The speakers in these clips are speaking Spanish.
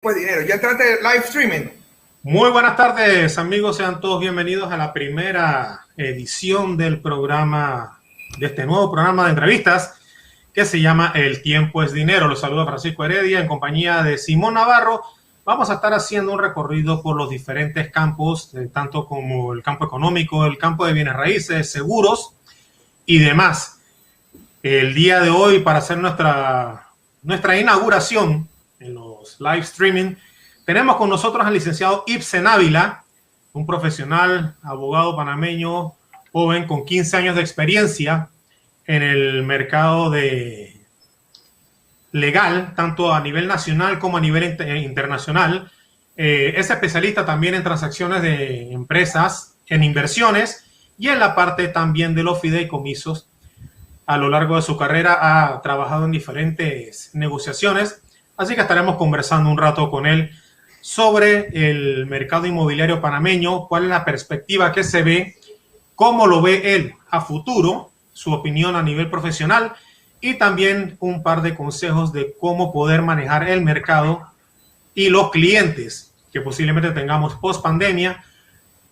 Pues dinero. Ya entraste live streaming. Muy buenas tardes, amigos. Sean todos bienvenidos a la primera edición del programa, de este nuevo programa de entrevistas que se llama El Tiempo es Dinero. Los saluda Francisco Heredia en compañía de Simón Navarro. Vamos a estar haciendo un recorrido por los diferentes campos, tanto como el campo económico, el campo de bienes raíces, seguros y demás. El día de hoy, para hacer nuestra inauguración en los live streaming, tenemos con nosotros al licenciado Ibsen Ávila, un profesional, abogado panameño, joven con 15 años de experiencia en el mercado legal, tanto a nivel nacional como a nivel internacional. Es especialista también en transacciones de empresas, en inversiones y en la parte también de los fideicomisos. A lo largo de su carrera ha trabajado en diferentes negociaciones, así que estaremos conversando un rato con él sobre el mercado inmobiliario panameño, cuál es la perspectiva que se ve, cómo lo ve él a futuro, su opinión a nivel profesional y también un par de consejos de cómo poder manejar el mercado y los clientes que posiblemente tengamos post pandemia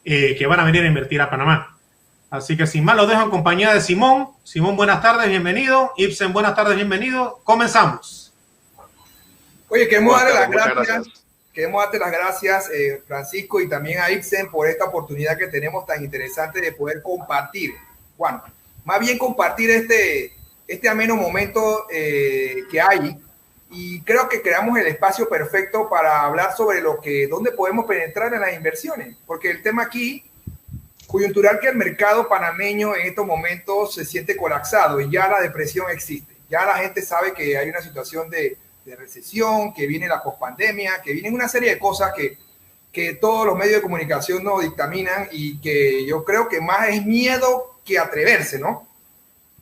que van a venir a invertir a Panamá. Así que sin más lo dejo en compañía de Simón. Simón, buenas tardes, bienvenido. Ibsen, buenas tardes, bienvenido. Comenzamos. Oye, queremos darle las gracias. Queremos darte las gracias, Francisco, y también a Ibsen por esta oportunidad que tenemos tan interesante de poder compartir. Bueno, más bien compartir este ameno momento que hay. Y creo que creamos el espacio perfecto para hablar sobre dónde podemos penetrar en las inversiones. Porque el tema aquí coyuntural que el mercado panameño en estos momentos se siente colapsado y ya la depresión existe. Ya la gente sabe que hay una situación de recesión, que viene la pospandemia, que vienen una serie de cosas que todos los medios de comunicación nos dictaminan y que yo creo que más es miedo que atreverse, ¿no?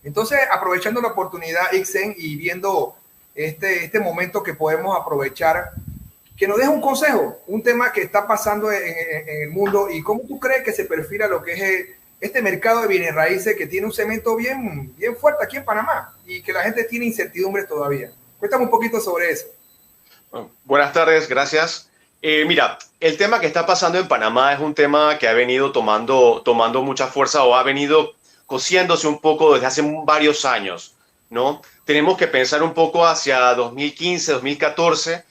Entonces, aprovechando la oportunidad, Ixen, y viendo este momento que podemos aprovechar, que nos deje un consejo, un tema que está pasando en el mundo y cómo tú crees que se perfila lo que es este mercado de bienes raíces que tiene un cemento bien fuerte aquí en Panamá y que la gente tiene incertidumbres todavía. Cuéntame un poquito sobre eso. Buenas tardes, gracias. Mira, el tema que está pasando en Panamá es un tema que ha venido tomando mucha fuerza o ha venido cociéndose un poco desde hace varios años, ¿no? Tenemos que pensar un poco hacia 2015, 2014,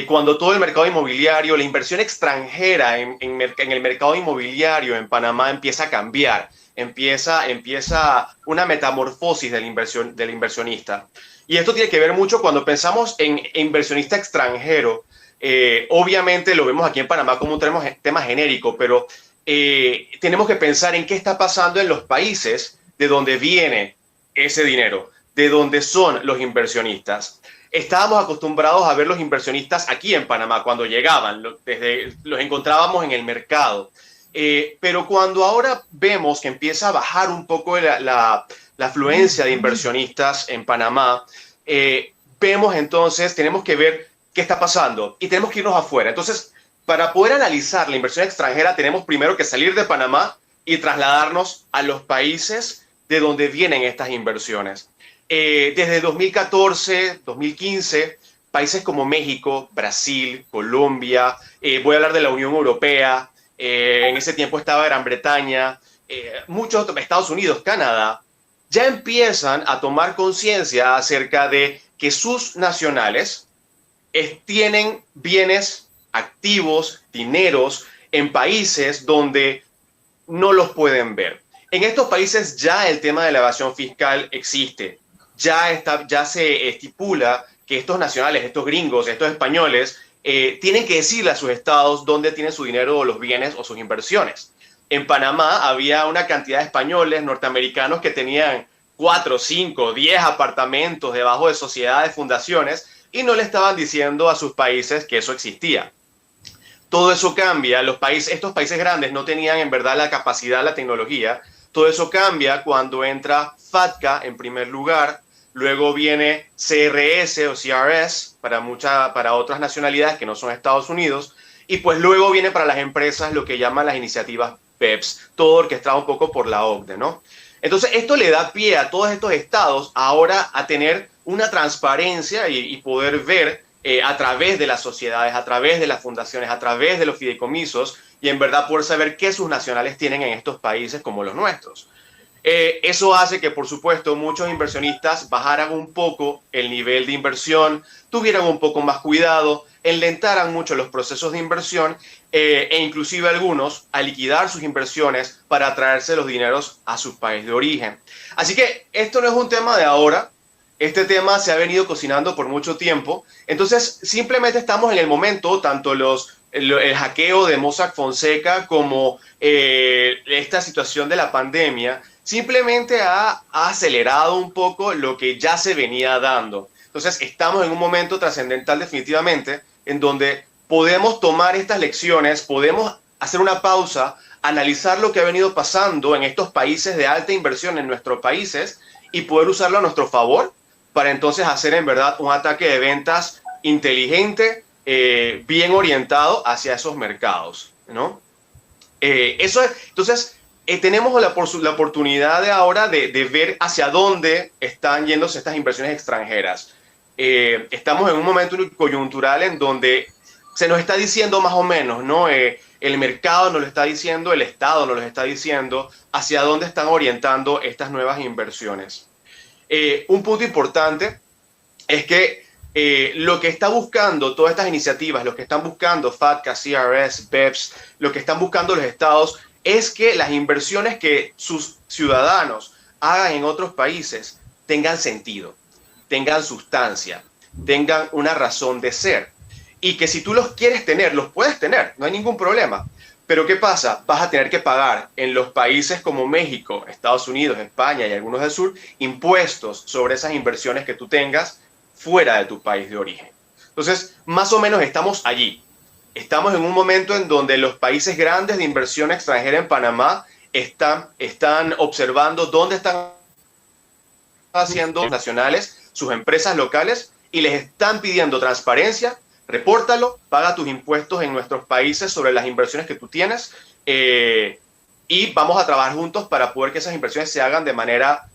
cuando todo el mercado inmobiliario, la inversión extranjera en el mercado inmobiliario en Panamá empieza a cambiar, empieza una metamorfosis del inversionista. Y esto tiene que ver mucho cuando pensamos en inversionista extranjero. Obviamente lo vemos aquí en Panamá como un tema genérico, pero tenemos que pensar en qué está pasando en los países de donde viene ese dinero, de donde son los inversionistas. Estábamos acostumbrados a ver los inversionistas aquí en Panamá cuando llegaban, los encontrábamos en el mercado. Pero cuando ahora vemos que empieza a bajar un poco la afluencia de inversionistas en Panamá, vemos entonces, tenemos que ver qué está pasando y tenemos que irnos afuera. Entonces, para poder analizar la inversión extranjera, tenemos primero que salir de Panamá y trasladarnos a los países de donde vienen estas inversiones. Desde 2014, 2015, países como México, Brasil, Colombia, voy a hablar de la Unión Europea, en ese tiempo estaba Gran Bretaña, muchos Estados Unidos, Canadá, ya empiezan a tomar conciencia acerca de que sus nacionales tienen bienes activos, dineros, en países donde no los pueden ver. En estos países ya el tema de la evasión fiscal existe. Ya se estipula que estos nacionales, estos gringos, estos españoles, tienen que decirle a sus estados dónde tienen su dinero o los bienes o sus inversiones. En Panamá había una cantidad de españoles, norteamericanos, que tenían 4, 5, 10 apartamentos debajo de sociedades, fundaciones, y no le estaban diciendo a sus países que eso existía. Todo eso cambia. Estos países grandes no tenían en verdad la capacidad, la tecnología. Todo eso cambia cuando entra FATCA en primer lugar. Luego viene CRS o CRS para otras nacionalidades que no son Estados Unidos. Y pues luego viene para las empresas lo que llaman las iniciativas BEPS, todo orquestado un poco por la OCDE, ¿no? Entonces esto le da pie a todos estos estados ahora a tener una transparencia y poder ver a través de las sociedades, a través de las fundaciones, a través de los fideicomisos, y en verdad poder saber qué sus nacionales tienen en estos países como los nuestros. Eso hace que, por supuesto, muchos inversionistas bajaran un poco el nivel de inversión, tuvieran un poco más cuidado, enlentaran mucho los procesos de inversión e inclusive algunos a liquidar sus inversiones para traerse los dineros a su país de origen. Así que esto no es un tema de ahora, este tema se ha venido cocinando por mucho tiempo, entonces simplemente estamos en el momento, tanto el hackeo de Mossack Fonseca como esta situación de la pandemia, simplemente ha acelerado un poco lo que ya se venía dando. Entonces estamos en un momento trascendental definitivamente, en donde podemos tomar estas lecciones, podemos hacer una pausa, analizar lo que ha venido pasando en estos países de alta inversión en nuestros países y poder usarlo a nuestro favor para entonces hacer en verdad un ataque de ventas inteligente, bien orientado hacia esos mercados, ¿no? Entonces, tenemos la oportunidad de ahora de ver hacia dónde están yéndose estas inversiones extranjeras. Estamos en un momento coyuntural en donde se nos está diciendo más o menos, ¿no? El mercado nos lo está diciendo, el Estado nos lo está diciendo, hacia dónde están orientando estas nuevas inversiones. Un punto importante es que lo que está buscando todas estas iniciativas, lo que están buscando FATCA, CRS, BEPS, lo que están buscando los estados es que las inversiones que sus ciudadanos hagan en otros países tengan sentido, tengan sustancia, tengan una razón de ser. Y que si tú los quieres tener, los puedes tener, no hay ningún problema. Pero ¿qué pasa? Vas a tener que pagar en los países como México, Estados Unidos, España y algunos del sur, impuestos sobre esas inversiones que tú tengas fuera de tu país de origen. Entonces, más o menos estamos allí. Estamos en un momento en donde los países grandes de inversión extranjera en Panamá están observando dónde están haciendo nacionales, sus empresas locales, y les están pidiendo transparencia. Repórtalo, paga tus impuestos en nuestros países sobre las inversiones que tú tienes y vamos a trabajar juntos para poder que esas inversiones se hagan de manera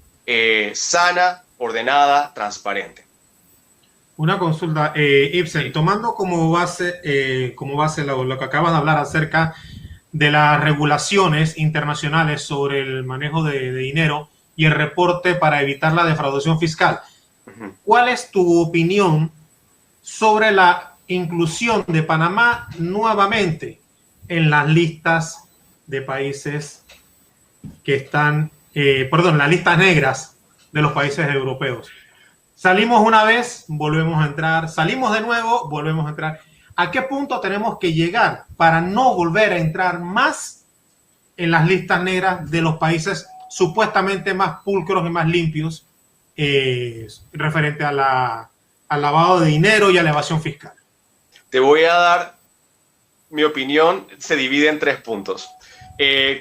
sana, ordenada, transparente. Una consulta, Ibsen, sí. Tomando como base lo que acabas de hablar acerca de las regulaciones internacionales sobre el manejo de dinero y el reporte para evitar la defraudación fiscal, ¿cuál es tu opinión sobre la inclusión de Panamá nuevamente en las listas de países que están, las listas negras de los países europeos? Salimos una vez, volvemos a entrar, salimos de nuevo, volvemos a entrar. ¿A qué punto tenemos que llegar para no volver a entrar más en las listas negras de los países supuestamente más pulcros y más limpios referente al lavado de dinero y a la evasión fiscal? Te voy a dar mi opinión, se divide en 3 puntos.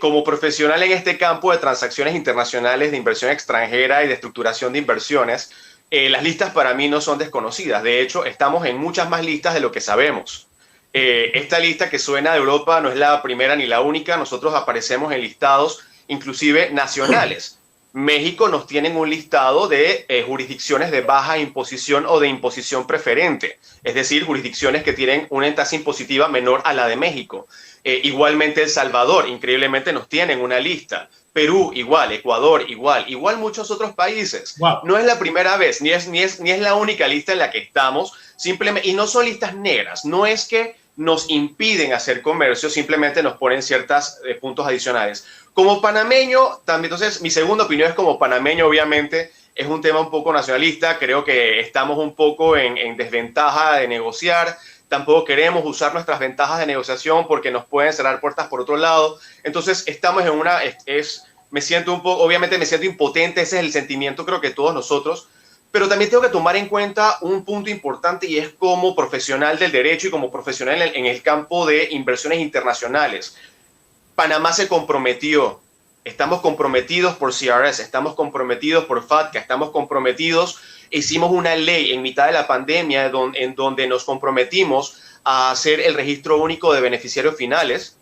Como profesional en este campo de transacciones internacionales de inversión extranjera y de estructuración de inversiones, las listas para mí no son desconocidas. De hecho, estamos en muchas más listas de lo que sabemos. Esta lista que suena de Europa no es la primera ni la única. Nosotros aparecemos en listados inclusive nacionales. México nos tienen un listado de jurisdicciones de baja imposición o de imposición preferente, es decir, jurisdicciones que tienen una tasa impositiva menor a la de México. Igualmente El Salvador, increíblemente, nos tienen una lista. Perú igual, Ecuador igual muchos otros países. Wow. No es la primera vez, ni es la única lista en la que estamos, simplemente, y no son listas negras, no es que nos impiden hacer comercio, simplemente nos ponen ciertos puntos adicionales. Como panameño, también, entonces, mi segunda opinión es como panameño, obviamente, es un tema un poco nacionalista, creo que estamos un poco en desventaja de negociar, tampoco queremos usar nuestras ventajas de negociación porque nos pueden cerrar puertas por otro lado. Entonces estamos en una, me siento un poco, obviamente me siento impotente, ese es el sentimiento creo que todos nosotros, pero también tengo que tomar en cuenta un punto importante y es como profesional del derecho y como profesional en el campo de inversiones internacionales. Panamá se comprometió, estamos comprometidos por CRS, estamos comprometidos por FATCA, estamos comprometidos. Hicimos una ley en mitad de la pandemia en donde nos comprometimos a hacer el registro único de beneficiarios finales,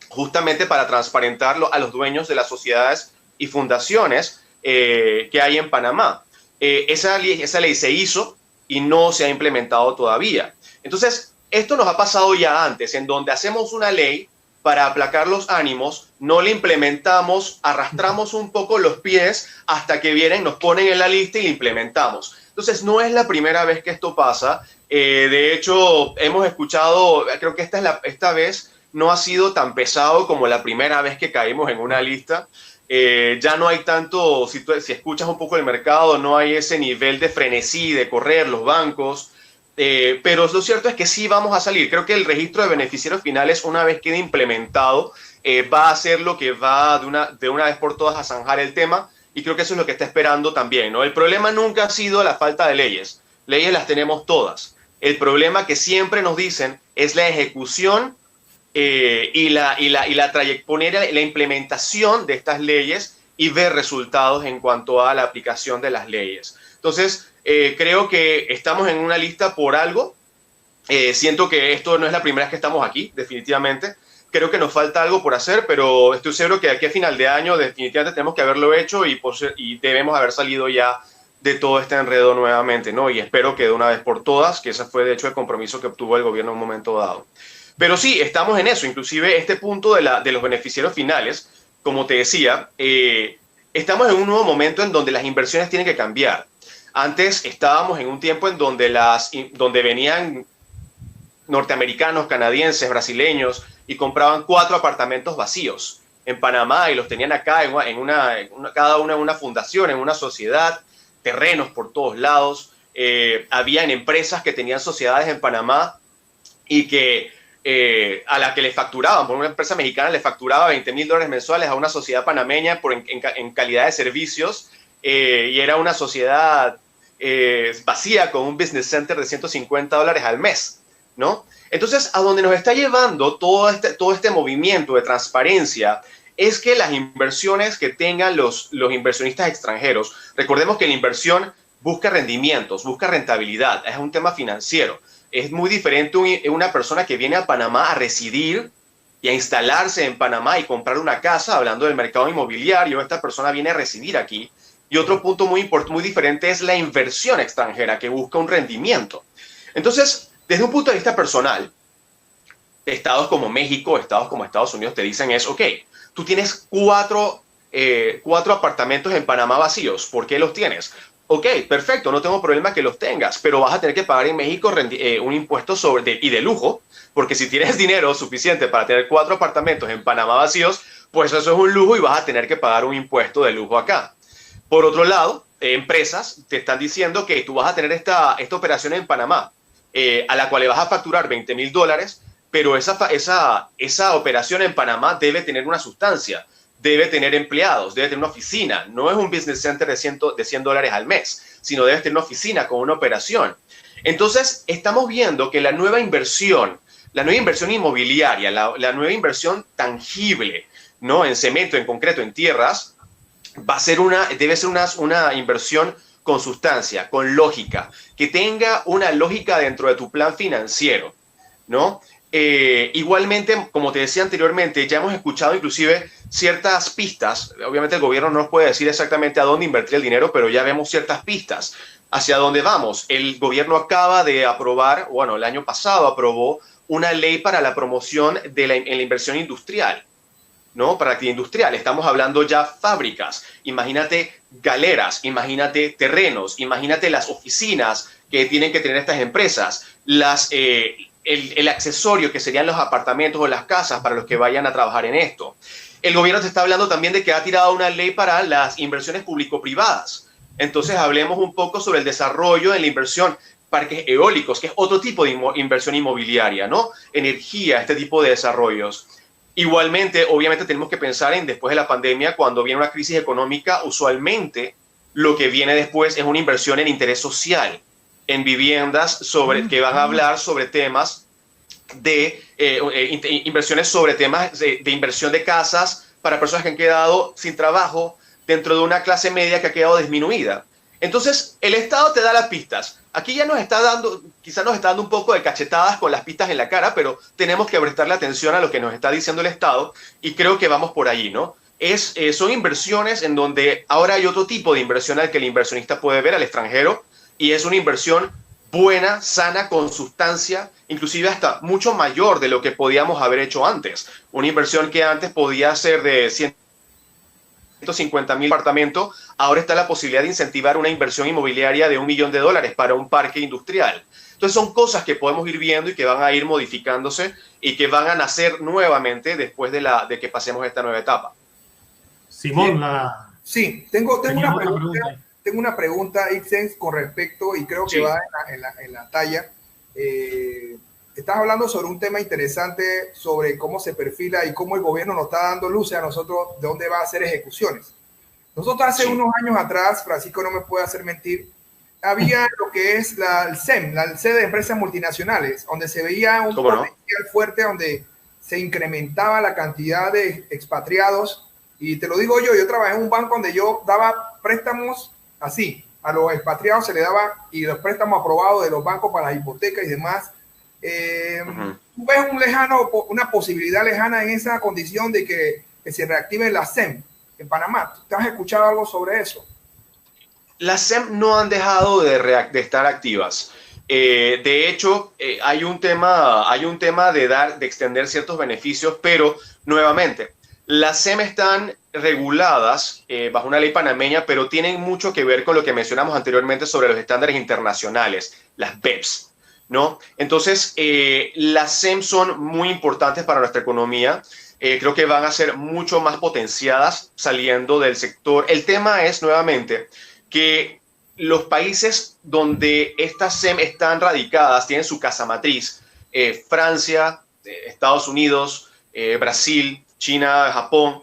justamente para transparentarlo a los dueños de las sociedades y fundaciones que hay en Panamá. Esa ley se hizo, y no se ha implementado todavía. Entonces, esto nos ha pasado ya antes, en donde hacemos una ley para aplacar los ánimos, no la implementamos, arrastramos un poco los pies hasta que vienen, nos ponen en la lista y la implementamos. Entonces, no es la primera vez que esto pasa. De hecho, hemos escuchado, creo que esta vez no ha sido tan pesado como la primera vez que caímos en una lista. Ya no hay tanto, si escuchas un poco el mercado, no hay ese nivel de frenesí, de correr los bancos. Pero lo cierto es que sí vamos a salir. Creo que el registro de beneficiarios finales, una vez quede implementado, va a ser lo que va de una vez por todas a zanjar el tema, y creo que eso es lo que está esperando también, ¿no? El problema nunca ha sido la falta de leyes. Leyes las tenemos todas. El problema que siempre nos dicen es la ejecución y poner la implementación de estas leyes y ver resultados en cuanto a la aplicación de las leyes. Entonces, creo que estamos en una lista por algo. Siento que esto no es la primera vez que estamos aquí, definitivamente. Creo que nos falta algo por hacer, pero estoy seguro que de aquí a final de año definitivamente tenemos que haberlo hecho y debemos haber salido ya de todo este enredo nuevamente, ¿no? Y espero que de una vez por todas, que ese fue de hecho el compromiso que obtuvo el gobierno en un momento dado. Pero sí, estamos en eso. Inclusive este punto de los beneficiarios finales, como te decía, estamos en un nuevo momento en donde las inversiones tienen que cambiar. Antes estábamos en un tiempo en donde venían norteamericanos, canadienses, brasileños y compraban 4 apartamentos vacíos en Panamá y los tenían acá cada uno en una fundación, en una sociedad, terrenos por todos lados. Habían empresas que tenían sociedades en Panamá y que a la que le facturaban, por una empresa mexicana le facturaba $20,000 mensuales a una sociedad panameña en calidad de servicios, y era una sociedad vacía con un business center de $150 al mes, ¿no? Entonces, a donde nos está llevando todo este movimiento de transparencia es que las inversiones que tengan los inversionistas extranjeros, recordemos que la inversión busca rendimientos, busca rentabilidad, es un tema financiero. Es muy diferente una persona que viene a Panamá a residir y a instalarse en Panamá y comprar una casa, hablando del mercado inmobiliario. Esta persona viene a residir aquí. Y otro punto muy diferente es la inversión extranjera, que busca un rendimiento. Entonces, desde un punto de vista personal, estados como México, estados como Estados Unidos te dicen ok, tú tienes cuatro apartamentos en Panamá vacíos. ¿Por qué los tienes? Ok, perfecto, no tengo problema que los tengas, pero vas a tener que pagar en México un impuesto y de lujo, porque si tienes dinero suficiente para tener 4 apartamentos en Panamá vacíos, pues eso es un lujo y vas a tener que pagar un impuesto de lujo acá. Por otro lado, empresas te están diciendo que tú vas a tener esta operación en Panamá, a la cual le vas a facturar $20,000, pero esa operación en Panamá debe tener una sustancia, debe tener empleados, debe tener una oficina. No es un business center de $100 al mes, sino debe tener una oficina con una operación. Entonces, estamos viendo que la nueva inversión inmobiliaria, la nueva inversión tangible, ¿no? En cemento, en concreto, en tierras, debe ser una inversión con sustancia, con lógica, que tenga una lógica dentro de tu plan financiero, ¿no? Igualmente, como te decía anteriormente, ya hemos escuchado inclusive ciertas pistas. Obviamente el gobierno no nos puede decir exactamente a dónde invertir el dinero, pero ya vemos ciertas pistas hacia dónde vamos. El gobierno acaba de aprobar, el año pasado aprobó una ley para la promoción en la inversión industrial, ¿no? Para la actividad industrial. Estamos hablando ya fábricas. Imagínate galeras, imagínate terrenos, imagínate las oficinas que tienen que tener estas empresas, el accesorio que serían los apartamentos o las casas para los que vayan a trabajar en esto. El gobierno te está hablando también de que ha tirado una ley para las inversiones público-privadas. Entonces hablemos un poco sobre el desarrollo de la inversión, parques eólicos, que es otro tipo de inversión inmobiliaria, ¿no? Energía, este tipo de desarrollos. Igualmente, obviamente tenemos que pensar en después de la pandemia, cuando viene una crisis económica, usualmente lo que viene después es una inversión en interés social, en viviendas que van a hablar sobre temas de inversiones sobre temas de inversión de casas para personas que han quedado sin trabajo dentro de una clase media que ha quedado disminuida. Entonces, el Estado te da las pistas. Aquí ya quizás nos está dando un poco de cachetadas con las pistas en la cara, pero tenemos que prestarle atención a lo que nos está diciendo el Estado y creo que vamos por allí, ¿no? Son inversiones en donde ahora hay otro tipo de inversión al que el inversionista puede ver al extranjero, y es una inversión buena, sana, con sustancia, inclusive hasta mucho mayor de lo que podíamos haber hecho antes. Una inversión que antes podía ser de 150.000 apartamentos, ahora está la posibilidad de incentivar una inversión inmobiliaria de $1 millón para un parque industrial. Entonces son cosas que podemos ir viendo y que van a ir modificándose y que van a nacer nuevamente después de que pasemos esta nueva etapa. Simón, sí, tengo una pregunta, Ixen, con respecto, y creo que va en la talla. Estás hablando sobre un tema interesante, sobre cómo se perfila y cómo el gobierno nos está dando luces a nosotros de dónde va a hacer ejecuciones. Nosotros hace unos años atrás, Francisco no me puede hacer mentir, había lo que es el SEM, la sede de empresas multinacionales, donde se veía un potencial fuerte, donde se incrementaba la cantidad de expatriados. Y te lo digo yo trabajé en un banco donde yo daba préstamos así, a los expatriados se le daba, y los préstamos aprobados de los bancos para las hipotecas y demás. ¿Tú ves una posibilidad lejana en esa condición de que se reactive la SEM en Panamá? ¿Te has escuchado algo sobre eso? Las SEM no han dejado de estar activas. De hecho, hay un tema de extender ciertos beneficios, pero nuevamente, las SEM están reguladas bajo una ley panameña, pero tienen mucho que ver con lo que mencionamos anteriormente sobre los estándares internacionales, las BEPS, ¿no? Entonces, las SEM son muy importantes para nuestra economía. Creo que van a ser mucho más potenciadas saliendo del sector. El tema es, nuevamente, que los países donde estas SEM están radicadas tienen su casa matriz. Francia, Estados Unidos, Brasil, China, Japón,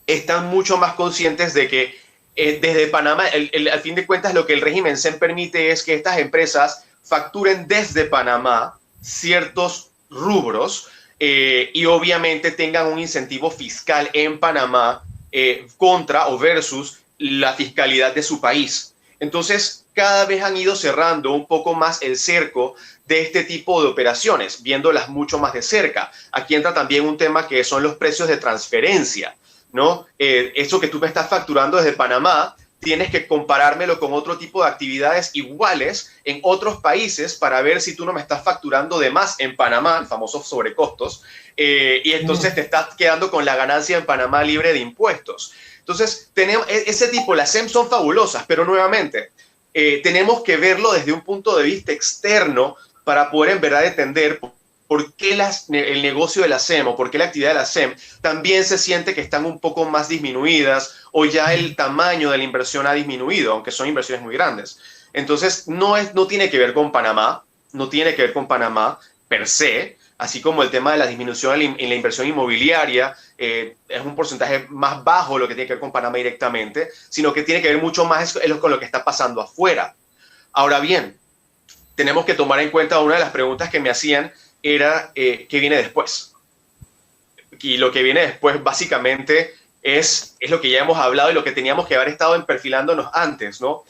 están mucho más conscientes de que desde Panamá, al fin de cuentas, lo que el régimen SEM permite es que estas empresas facturen desde Panamá ciertos rubros y obviamente tengan un incentivo fiscal en Panamá contra o versus la fiscalidad de su país. Entonces, cada vez han ido cerrando un poco más el cerco de este tipo de operaciones, viéndolas mucho más de cerca. Aquí entra también un tema que son los precios de transferencia, ¿no? Eso que tú me estás facturando desde Panamá, tienes que comparármelo con otro tipo de actividades iguales en otros países para ver si tú no me estás facturando de más en Panamá, el famoso sobrecostos, y entonces te estás quedando con la ganancia en Panamá libre de impuestos. Entonces, tenemos ese tipo, las SEM son fabulosas, pero nuevamente, tenemos que verlo desde un punto de vista externo para poder en verdad entender por qué el negocio de la SEM o por qué la actividad de la SEM también se siente que están un poco más disminuidas o ya el tamaño de la inversión ha disminuido, aunque son inversiones muy grandes. Entonces, no tiene que ver con Panamá, no tiene que ver con Panamá per se, así como el tema de la disminución en la inversión inmobiliaria es un porcentaje más bajo lo que tiene que ver con Panamá directamente, sino que tiene que ver mucho más con lo que está pasando afuera. Ahora bien, tenemos que tomar en cuenta una de las preguntas que me hacían era ¿qué viene después? Y lo que viene después básicamente es lo que ya hemos hablado y lo que teníamos que haber estado perfilándonos antes, ¿no?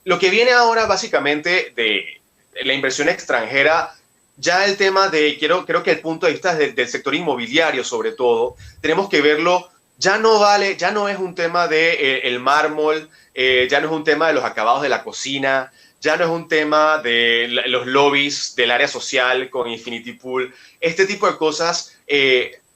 Lo que viene ahora básicamente de la inversión extranjera, ya el tema creo que el punto de vista del sector inmobiliario sobre todo, tenemos que verlo, ya no es un tema de el mármol, ya no es un tema de los acabados de la cocina, ya no es un tema de los lobbies del área social con Infinity Pool, este tipo de cosas.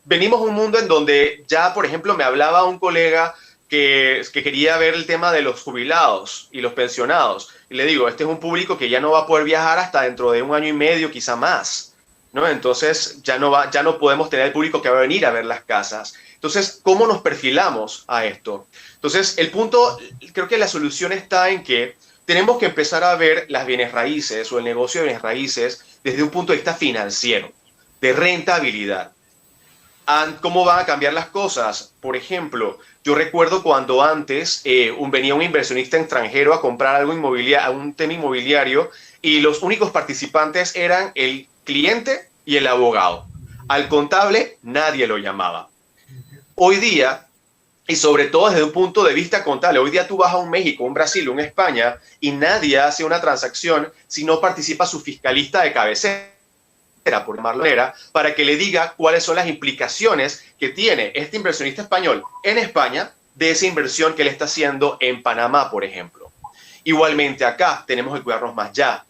Venimos a un mundo en donde ya, por ejemplo, me hablaba un colega que quería ver el tema de los jubilados y los pensionados. Y le digo, este es un público que ya no va a poder viajar hasta dentro de 1 año y medio, quizá más, ¿no? Entonces ya no podemos tener el público que va a venir a ver las casas. Entonces, ¿cómo nos perfilamos a esto? Entonces, el punto, creo que la solución está en que tenemos que empezar a ver las bienes raíces o el negocio de bienes raíces desde un punto de vista financiero, de rentabilidad. ¿Cómo van a cambiar las cosas? Por ejemplo, yo recuerdo cuando antes venía un inversionista extranjero a comprar un tema inmobiliario y los únicos participantes eran el cliente y el abogado. Al contable nadie lo llamaba. Hoy día, y sobre todo desde un punto de vista contable, hoy día tú vas a un México, un Brasil, un España y nadie hace una transacción si no participa su fiscalista de cabecera, por llamarlo de manera, para que le diga cuáles son las implicaciones que tiene este inversionista español en España de esa inversión que él está haciendo en Panamá, por ejemplo. Igualmente acá tenemos que cuidarnos más ya.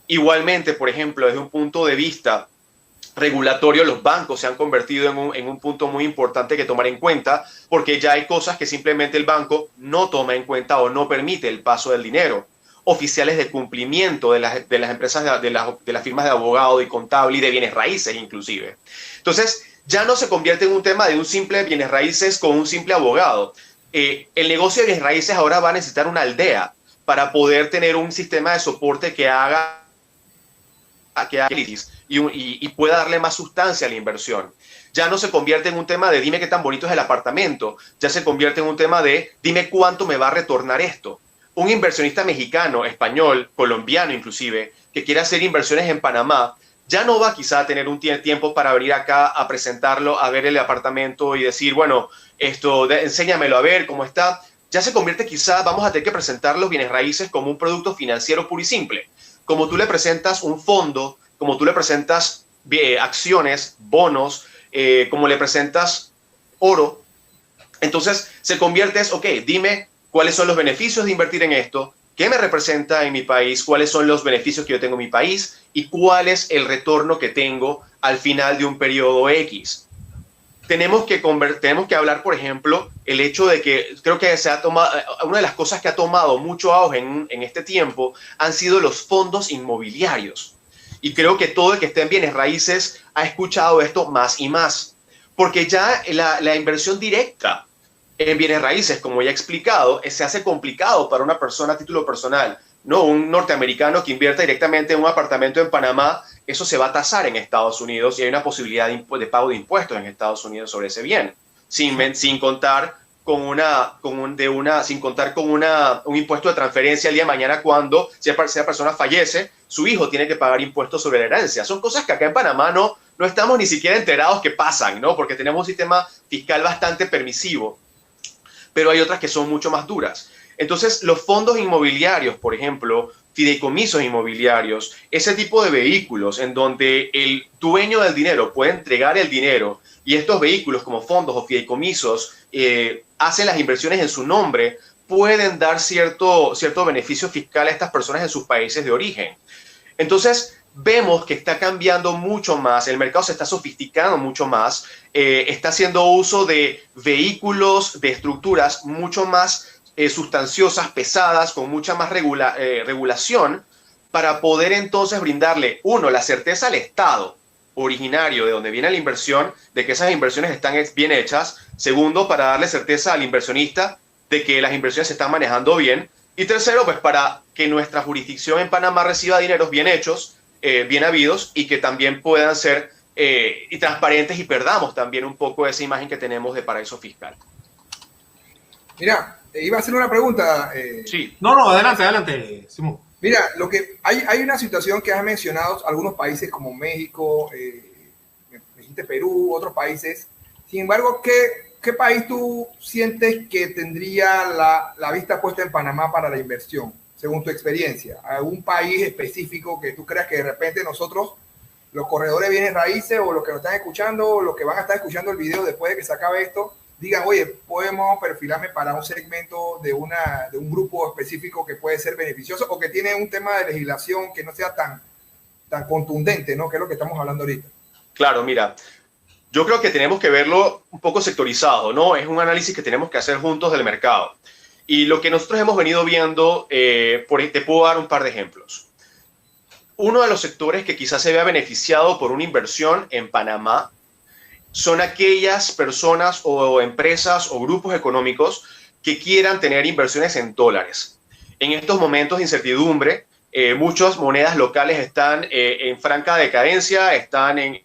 Igualmente, por ejemplo, desde un punto de vista regulatorio, los bancos se han convertido en un punto muy importante que tomar en cuenta, porque ya hay cosas que simplemente el banco no toma en cuenta o no permite el paso del dinero. Oficiales de cumplimiento de las empresas, de las firmas de abogado y contable y de bienes raíces inclusive. Entonces, ya no se convierte en un tema de un simple bienes raíces con un simple abogado. El negocio de bienes raíces ahora va a necesitar una aldea para poder tener un sistema de soporte que haga y pueda darle más sustancia a la inversión. Ya no se convierte en un tema de dime qué tan bonito es el apartamento, ya se convierte en un tema de dime cuánto me va a retornar esto. Un inversionista mexicano, español, colombiano inclusive, que quiera hacer inversiones en Panamá, ya no va quizá a tener un tiempo para venir acá a presentarlo, a ver el apartamento y decir, bueno, enséñamelo a ver cómo está. Ya se convierte quizá, vamos a tener que presentar los bienes raíces como un producto financiero puro y simple. Como tú le presentas un fondo, como tú le presentas acciones, bonos, como le presentas oro, entonces se convierte en, ok, dime cuáles son los beneficios de invertir en esto, qué me representa en mi país, cuáles son los beneficios que yo tengo en mi país y cuál es el retorno que tengo al final de un periodo X. Tenemos que hablar, por ejemplo, el hecho de que creo que una de las cosas que ha tomado mucho auge en este tiempo han sido los fondos inmobiliarios. Y creo que todo el que esté en bienes raíces ha escuchado esto más y más. Porque ya la inversión directa en bienes raíces, como ya he explicado, se hace complicado para una persona a título personal. No, un norteamericano que invierta directamente en un apartamento en Panamá, eso se va a tasar en Estados Unidos y hay una posibilidad de pago de impuestos en Estados Unidos sobre ese bien, sin contar con un impuesto de transferencia el día de mañana cuando si esa persona fallece, su hijo tiene que pagar impuestos sobre la herencia. Son cosas que acá en Panamá no estamos ni siquiera enterados que pasan, ¿no? Porque tenemos un sistema fiscal bastante permisivo, pero hay otras que son mucho más duras. Entonces, los fondos inmobiliarios, por ejemplo, fideicomisos inmobiliarios, ese tipo de vehículos en donde el dueño del dinero puede entregar el dinero y estos vehículos como fondos o fideicomisos hacen las inversiones en su nombre, pueden dar cierto beneficio fiscal a estas personas en sus países de origen. Entonces, vemos que está cambiando mucho más, el mercado se está sofisticando mucho más, está haciendo uso de vehículos, de estructuras mucho más sustanciosas, pesadas, con mucha más regulación, para poder entonces brindarle, uno, la certeza al Estado originario de donde viene la inversión, de que esas inversiones están bien hechas. Segundo, para darle certeza al inversionista de que las inversiones se están manejando bien. Y tercero, pues para que nuestra jurisdicción en Panamá reciba dineros bien hechos, bien habidos y que también puedan ser transparentes y perdamos también un poco esa imagen que tenemos de paraíso fiscal. Mira, iba a hacer una pregunta. Sí. No, adelante, Simón. Mira, hay una situación que has mencionado, algunos países como México, me dijiste Perú, otros países. Sin embargo, ¿qué país tú sientes que tendría la vista puesta en Panamá para la inversión, según tu experiencia? ¿Algún país específico que tú creas que de repente nosotros, los corredores de bienes raíces o los que nos están escuchando o los que van a estar escuchando el video después de que se acabe esto, digan, oye, podemos perfilarme para un segmento de un grupo específico que puede ser beneficioso o que tiene un tema de legislación que no sea tan contundente, ¿no? Que es lo que estamos hablando ahorita. Claro, mira, yo creo que tenemos que verlo un poco sectorizado, ¿no? Es un análisis que tenemos que hacer juntos del mercado. Y lo que nosotros hemos venido viendo, te puedo dar un par de ejemplos. Uno de los sectores que quizás se vea beneficiado por una inversión en Panamá son aquellas personas o empresas o grupos económicos que quieran tener inversiones en dólares. En estos momentos de incertidumbre, muchas monedas locales están en franca decadencia, están en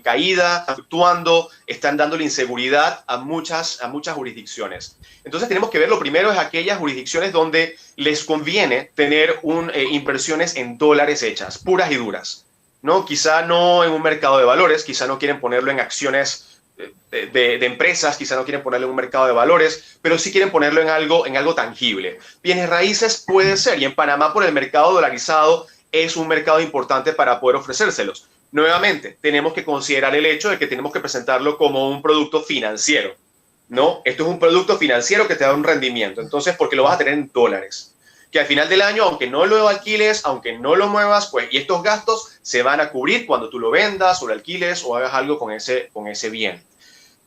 caída, fluctuando, están dándole inseguridad a muchas jurisdicciones. Entonces tenemos que ver, lo primero es aquellas jurisdicciones donde les conviene tener inversiones en dólares hechas, puras y duras, ¿no? Quizá no en un mercado de valores, quizá no quieren ponerlo en acciones de empresas, quizá no quieren ponerlo en un mercado de valores, pero sí quieren ponerlo en algo tangible. Bienes raíces puede ser, y en Panamá por el mercado dolarizado es un mercado importante para poder ofrecérselos. Nuevamente, tenemos que considerar el hecho de que tenemos que presentarlo como un producto financiero, ¿no? Esto es un producto financiero que te da un rendimiento, entonces, porque lo vas a tener en dólares. que al final del año, aunque no lo alquiles, aunque no lo muevas, pues, y estos gastos se van a cubrir cuando tú lo vendas o lo alquiles o hagas algo con ese bien.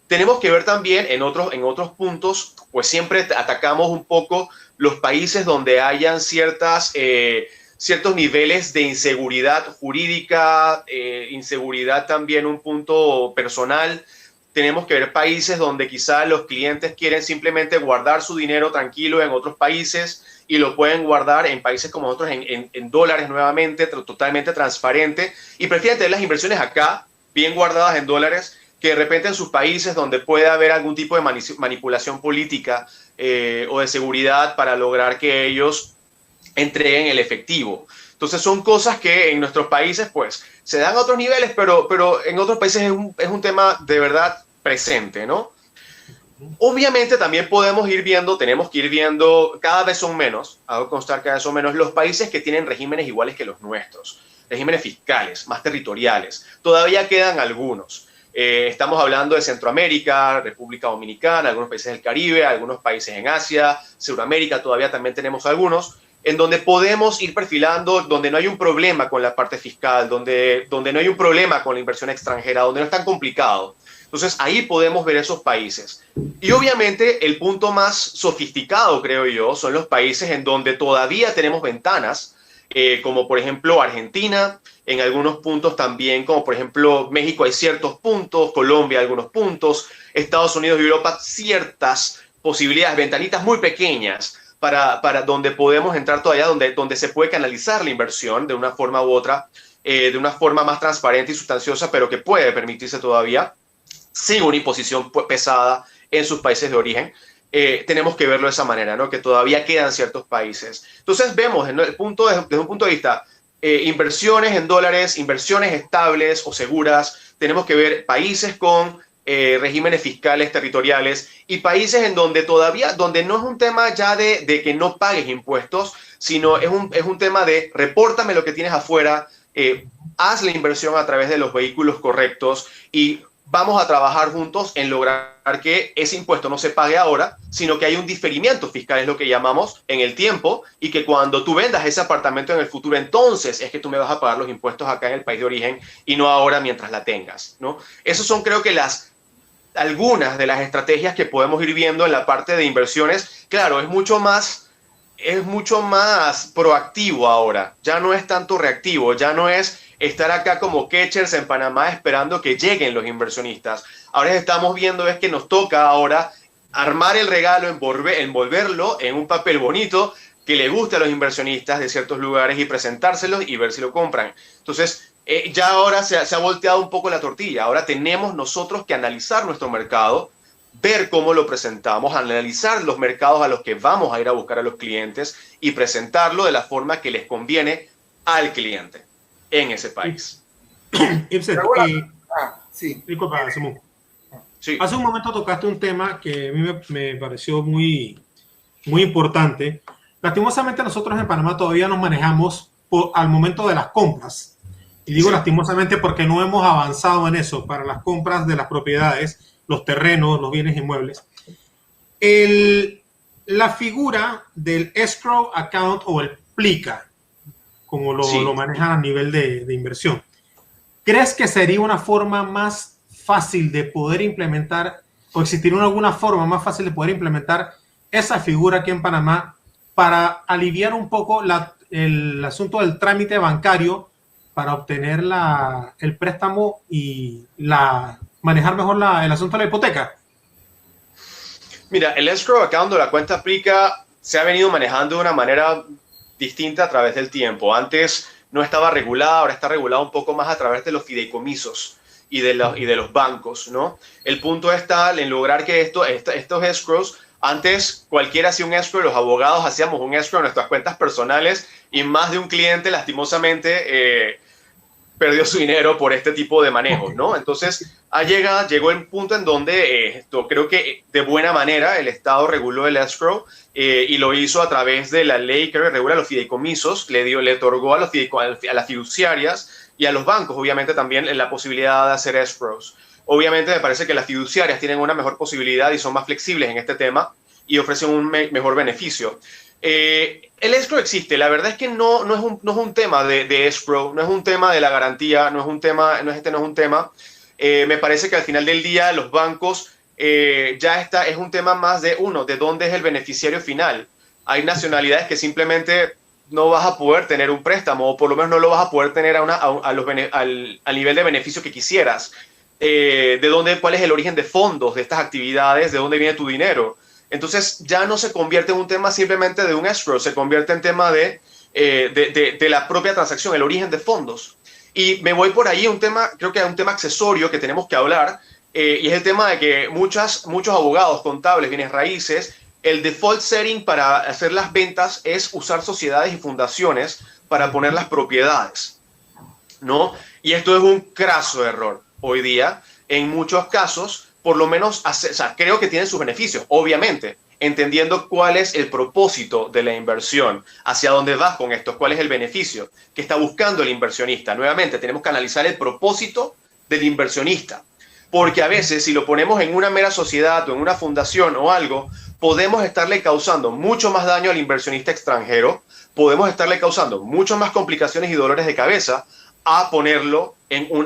Tenemos que ver también en otros puntos, pues siempre atacamos un poco los países donde hayan ciertos niveles de inseguridad jurídica, inseguridad también un punto personal. Tenemos que ver países donde quizá los clientes quieren simplemente guardar su dinero tranquilo en otros países y lo pueden guardar en países como otros en dólares nuevamente, totalmente transparente, y prefieren tener las inversiones acá, bien guardadas en dólares, que de repente en sus países donde puede haber algún tipo de manipulación política o de seguridad para lograr que ellos entreguen el efectivo. Entonces son cosas que en nuestros países pues se dan a otros niveles, pero en otros países es un tema de verdad presente, ¿no? Obviamente también tenemos que ir viendo, cada vez son menos, hago constar cada vez son menos, los países que tienen regímenes iguales que los nuestros, regímenes fiscales, más territoriales. Todavía quedan algunos. Estamos hablando de Centroamérica, República Dominicana, algunos países del Caribe, algunos países en Asia, Sudamérica, todavía también tenemos algunos, en donde podemos ir perfilando, donde no hay un problema con la parte fiscal, donde no hay un problema con la inversión extranjera, donde no es tan complicado. Entonces ahí podemos ver esos países. Y obviamente el punto más sofisticado, creo yo, son los países en donde todavía tenemos ventanas, como por ejemplo Argentina, en algunos puntos también, como por ejemplo México hay ciertos puntos, Colombia algunos puntos, Estados Unidos y Europa ciertas posibilidades, ventanitas muy pequeñas para donde podemos entrar todavía, donde se puede canalizar la inversión de una forma u otra, de una forma más transparente y sustanciosa, pero que puede permitirse todavía sin una imposición pesada en sus países de origen. Tenemos que verlo de esa manera, ¿no? Que todavía quedan ciertos países. Entonces vemos desde un punto de vista inversiones en dólares, inversiones estables o seguras. Tenemos que ver países con regímenes fiscales territoriales y países en donde donde no es un tema ya de que no pagues impuestos, sino es un tema de repórtame lo que tienes afuera, haz la inversión a través de los vehículos correctos y vamos a trabajar juntos en lograr que ese impuesto no se pague ahora, sino que hay un diferimiento fiscal, es lo que llamamos, en el tiempo, y que cuando tú vendas ese apartamento en el futuro, entonces es que tú me vas a pagar los impuestos acá en el país de origen y no ahora mientras la tengas, ¿no? Esos son, creo que, algunas de las estrategias que podemos ir viendo en la parte de inversiones. Claro, es mucho más proactivo ahora, ya no es tanto reactivo, ya no es estar acá como catchers en Panamá esperando que lleguen los inversionistas. Ahora estamos viendo es que nos toca ahora armar el regalo, envolverlo en un papel bonito que le guste a los inversionistas de ciertos lugares y presentárselos y ver si lo compran. Entonces, ya ahora se ha volteado un poco la tortilla. Ahora tenemos nosotros que analizar nuestro mercado, ver cómo lo presentamos, analizar los mercados a los que vamos a ir a buscar a los clientes y presentarlo de la forma que les conviene al cliente en ese país. Sí. Disculpa, Simón. Sí. Hace un momento tocaste un tema que a mí me pareció muy importante. Lastimosamente nosotros en Panamá todavía nos manejamos al momento de las compras. Y digo lastimosamente porque no hemos avanzado en eso para las compras de las propiedades, los terrenos, los bienes inmuebles. La figura del escrow account o el plica, como lo manejan a nivel de inversión. ¿Crees que sería una forma más fácil de poder implementar o existir alguna forma más fácil de poder implementar esa figura aquí en Panamá para aliviar un poco el asunto del trámite bancario para obtener el préstamo y manejar mejor el asunto de la hipoteca? Mira, el escrow account o la cuenta plica se ha venido manejando de una manera distinta a través del tiempo. Antes no estaba regulada, ahora está regulada un poco más a través de los fideicomisos y de los bancos, ¿no? El punto está en lograr que estos escrows, antes cualquiera hacía un escrow, los abogados hacíamos un escrow en nuestras cuentas personales y más de un cliente lastimosamente perdió su dinero por este tipo de manejos, ¿no? Entonces llegó el punto en donde creo que de buena manera el Estado reguló el escrow y lo hizo a través de la ley que regula los fideicomisos, le otorgó a las fiduciarias y a los bancos, obviamente, también la posibilidad de hacer escrows. Obviamente me parece que las fiduciarias tienen una mejor posibilidad y son más flexibles en este tema y ofrecen un mejor beneficio. El escrow existe, la verdad es que no es un tema de escrow, no es un tema de la garantía, no es un tema. Me parece que al final del día los bancos es un tema más de dónde es el beneficiario final. Hay nacionalidades que simplemente no vas a poder tener un préstamo, o por lo menos no lo vas a poder tener al nivel de beneficio que quisieras. ¿Cuál es el origen de fondos de estas actividades? ¿De dónde viene tu dinero? Entonces ya no se convierte en un tema simplemente de un escrow, se convierte en tema de la propia transacción, el origen de fondos. Y me voy por ahí creo que es un tema accesorio que tenemos que hablar, y es el tema de que muchos abogados contables, bienes raíces, el default setting para hacer las ventas es usar sociedades y fundaciones para poner las propiedades, ¿no? Y esto es un craso error hoy día, en muchos casos. Por lo menos, creo que tienen sus beneficios, obviamente, entendiendo cuál es el propósito de la inversión, hacia dónde vas con esto, cuál es el beneficio que está buscando el inversionista. Nuevamente, tenemos que analizar el propósito del inversionista, porque a veces si lo ponemos en una mera sociedad o en una fundación o algo, podemos estarle causando mucho más daño al inversionista extranjero, podemos estarle causando mucho más complicaciones y dolores de cabeza a ponerlo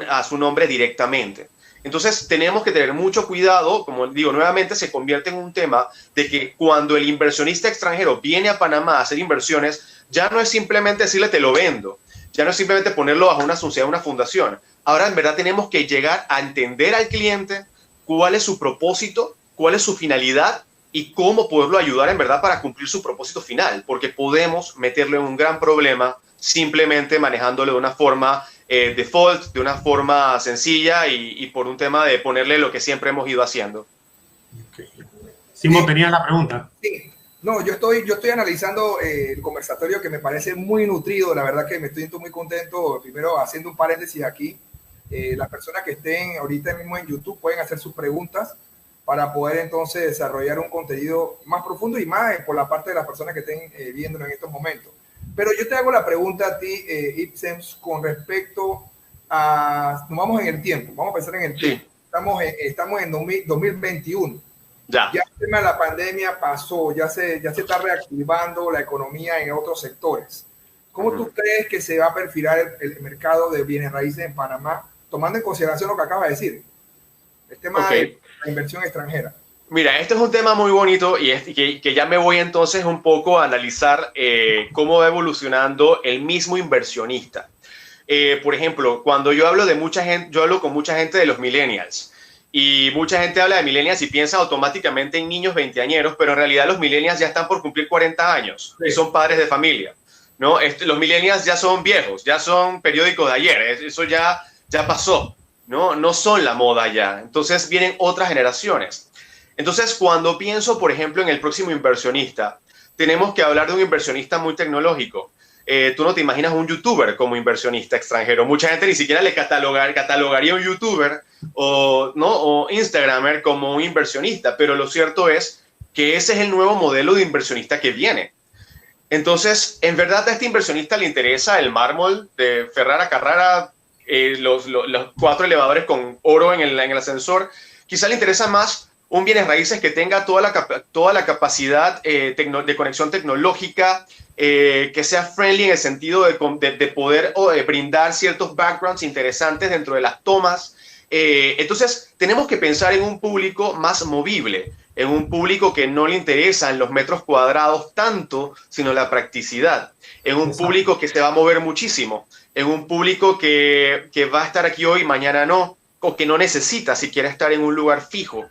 a su nombre directamente. Entonces tenemos que tener mucho cuidado, como digo, nuevamente se convierte en un tema de que cuando el inversionista extranjero viene a Panamá a hacer inversiones, ya no es simplemente decirle te lo vendo, ya no es simplemente ponerlo bajo una sociedad, una fundación. Ahora en verdad tenemos que llegar a entender al cliente cuál es su propósito, cuál es su finalidad y cómo poderlo ayudar en verdad para cumplir su propósito final, porque podemos meterlo en un gran problema simplemente manejándolo de una forma default, de una forma sencilla y por un tema de ponerle lo que siempre hemos ido haciendo. Okay. Simón, tenía la pregunta. Sí. No, yo estoy analizando el conversatorio que me parece muy nutrido. La verdad que me estoy muy contento. Primero, haciendo un paréntesis aquí, las personas que estén ahorita mismo en YouTube pueden hacer sus preguntas para poder entonces desarrollar un contenido más profundo y más por la parte de las personas que estén viéndolo en estos momentos. Pero yo te hago la pregunta a ti, Ibsen, con respecto a... Nos vamos en el tiempo, vamos a pensar en el tiempo. Estamos en 2021. Ya el tema de la pandemia pasó, ya se está reactivando la economía en otros sectores. ¿Cómo tú crees que se va a perfilar el mercado de bienes raíces en Panamá, tomando en consideración lo que acabas de decir? El tema de la inversión extranjera. Mira, este es un tema muy bonito y que ya me voy entonces un poco a analizar cómo va evolucionando el mismo inversionista. Por ejemplo, cuando yo hablo yo hablo con mucha gente de los millennials y mucha gente habla de millennials y piensa automáticamente en niños veinteañeros, pero en realidad los millennials ya están por cumplir 40 años y son padres de familia, ¿no? Los millennials ya son viejos, ya son periódicos de ayer, eso ya pasó, ¿no? No son la moda ya. Entonces vienen otras generaciones. Entonces, cuando pienso, por ejemplo, en el próximo inversionista, tenemos que hablar de un inversionista muy tecnológico. Tú no te imaginas un youtuber como inversionista extranjero. Mucha gente ni siquiera le catalogaría un youtuber o instagramer como un inversionista, pero lo cierto es que ese es el nuevo modelo de inversionista que viene. Entonces, en verdad a este inversionista le interesa el mármol de Ferrara a Carrara, los 4 elevadores con oro en el ascensor. Quizá le interesa más un bienes raíces que tenga toda la capacidad de conexión tecnológica, que sea friendly en el sentido de poder brindar ciertos backgrounds interesantes dentro de las tomas. Entonces, tenemos que pensar en un público más movible, en un público que no le interesan los metros cuadrados tanto, sino la practicidad, en un público que se va a mover muchísimo, en un público que va a estar aquí hoy, mañana no, o que no necesita siquiera estar en un lugar fijo.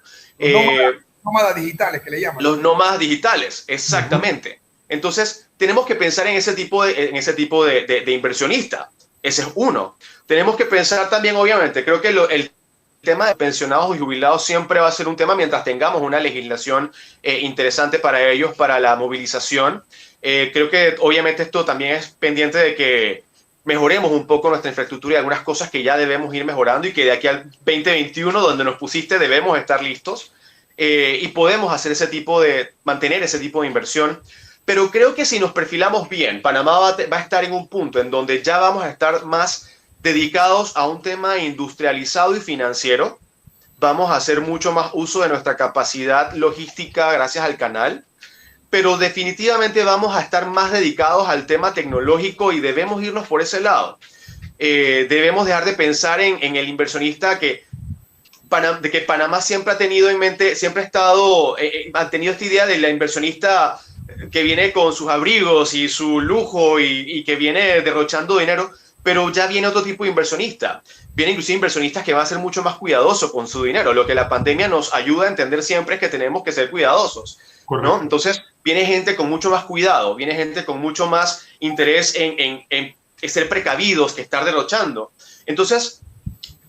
Nómadas digitales, que le llaman. Los nómadas digitales, exactamente. Entonces, tenemos que pensar en ese tipo de inversionista. Ese es uno. Tenemos que pensar también, obviamente, creo que el tema de pensionados y jubilados siempre va a ser un tema mientras tengamos una legislación interesante para ellos, para la movilización. Creo que, obviamente, esto también es pendiente de que mejoremos un poco nuestra infraestructura y algunas cosas que ya debemos ir mejorando y que de aquí al 2021, donde nos pusiste, debemos estar listos y podemos hacer mantener ese tipo de inversión. Pero creo que si nos perfilamos bien, Panamá va a estar en un punto en donde ya vamos a estar más dedicados a un tema industrializado y financiero. Vamos a hacer mucho más uso de nuestra capacidad logística gracias al canal. pero definitivamente vamos a estar más dedicados al tema tecnológico y debemos irnos por ese lado. Debemos dejar de pensar en el inversionista que Panamá siempre ha tenido en mente, siempre ha estado, ha tenido esta idea de la inversionista que viene con sus abrigos y su lujo y que viene derrochando dinero, pero ya viene otro tipo de inversionista. Viene inclusive inversionistas que van a ser mucho más cuidadosos con su dinero. Lo que la pandemia nos ayuda a entender siempre es que tenemos que ser cuidadosos, ¿no? Entonces viene gente con mucho más cuidado, viene gente con mucho más interés en ser precavidos que estar derrochando. Entonces,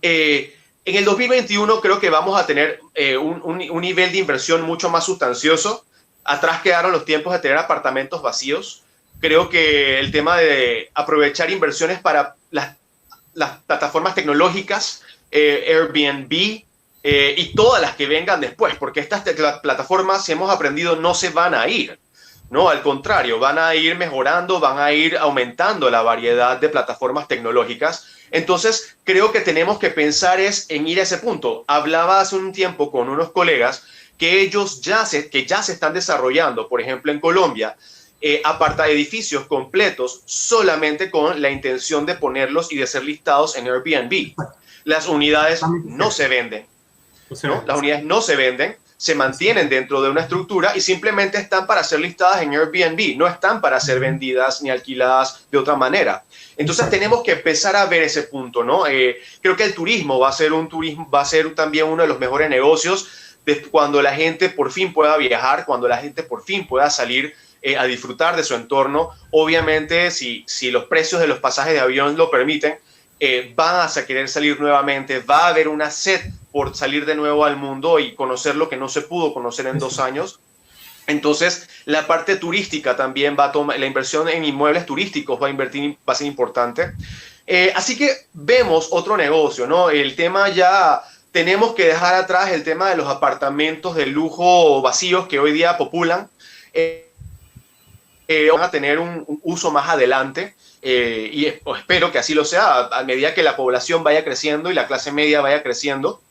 en el 2021 creo que vamos a tener un nivel de inversión mucho más sustancioso. Atrás quedaron los tiempos de tener apartamentos vacíos. Creo que el tema de aprovechar inversiones para las plataformas tecnológicas, Airbnb y todas las que vengan después, porque estas plataformas, si hemos aprendido, no se van a ir, ¿no? Al contrario, van a ir mejorando, van a ir aumentando la variedad de plataformas tecnológicas. Entonces, creo que tenemos que pensar en ir a ese punto. Hablaba hace un tiempo con unos colegas que ellos ya se están desarrollando, por ejemplo, en Colombia, edificios completos solamente con la intención de ponerlos y de ser listados en Airbnb. Las unidades no se venden, ¿no? Las unidades no se venden, se mantienen dentro de una estructura y simplemente están para ser listadas en Airbnb, no están para ser vendidas ni alquiladas de otra manera. Entonces tenemos que empezar a ver ese punto, ¿no? Creo que el turismo va a ser también uno de los mejores negocios cuando la gente por fin pueda viajar, cuando la gente por fin pueda salir a disfrutar de su entorno. Obviamente, si los precios de los pasajes de avión lo permiten, van a querer salir nuevamente, va a haber una sed por salir de nuevo al mundo y conocer lo que no se pudo conocer en 2 años. Entonces, la parte turística también va a tomar, la inversión en inmuebles turísticos va a ser importante. Así que vemos otro negocio, ¿no? El tema ya, tenemos que dejar atrás el tema de los apartamentos de lujo vacíos que hoy día populan. Van a tener un uso más adelante y espero que así lo sea. A medida que la población vaya creciendo y la clase media vaya creciendo,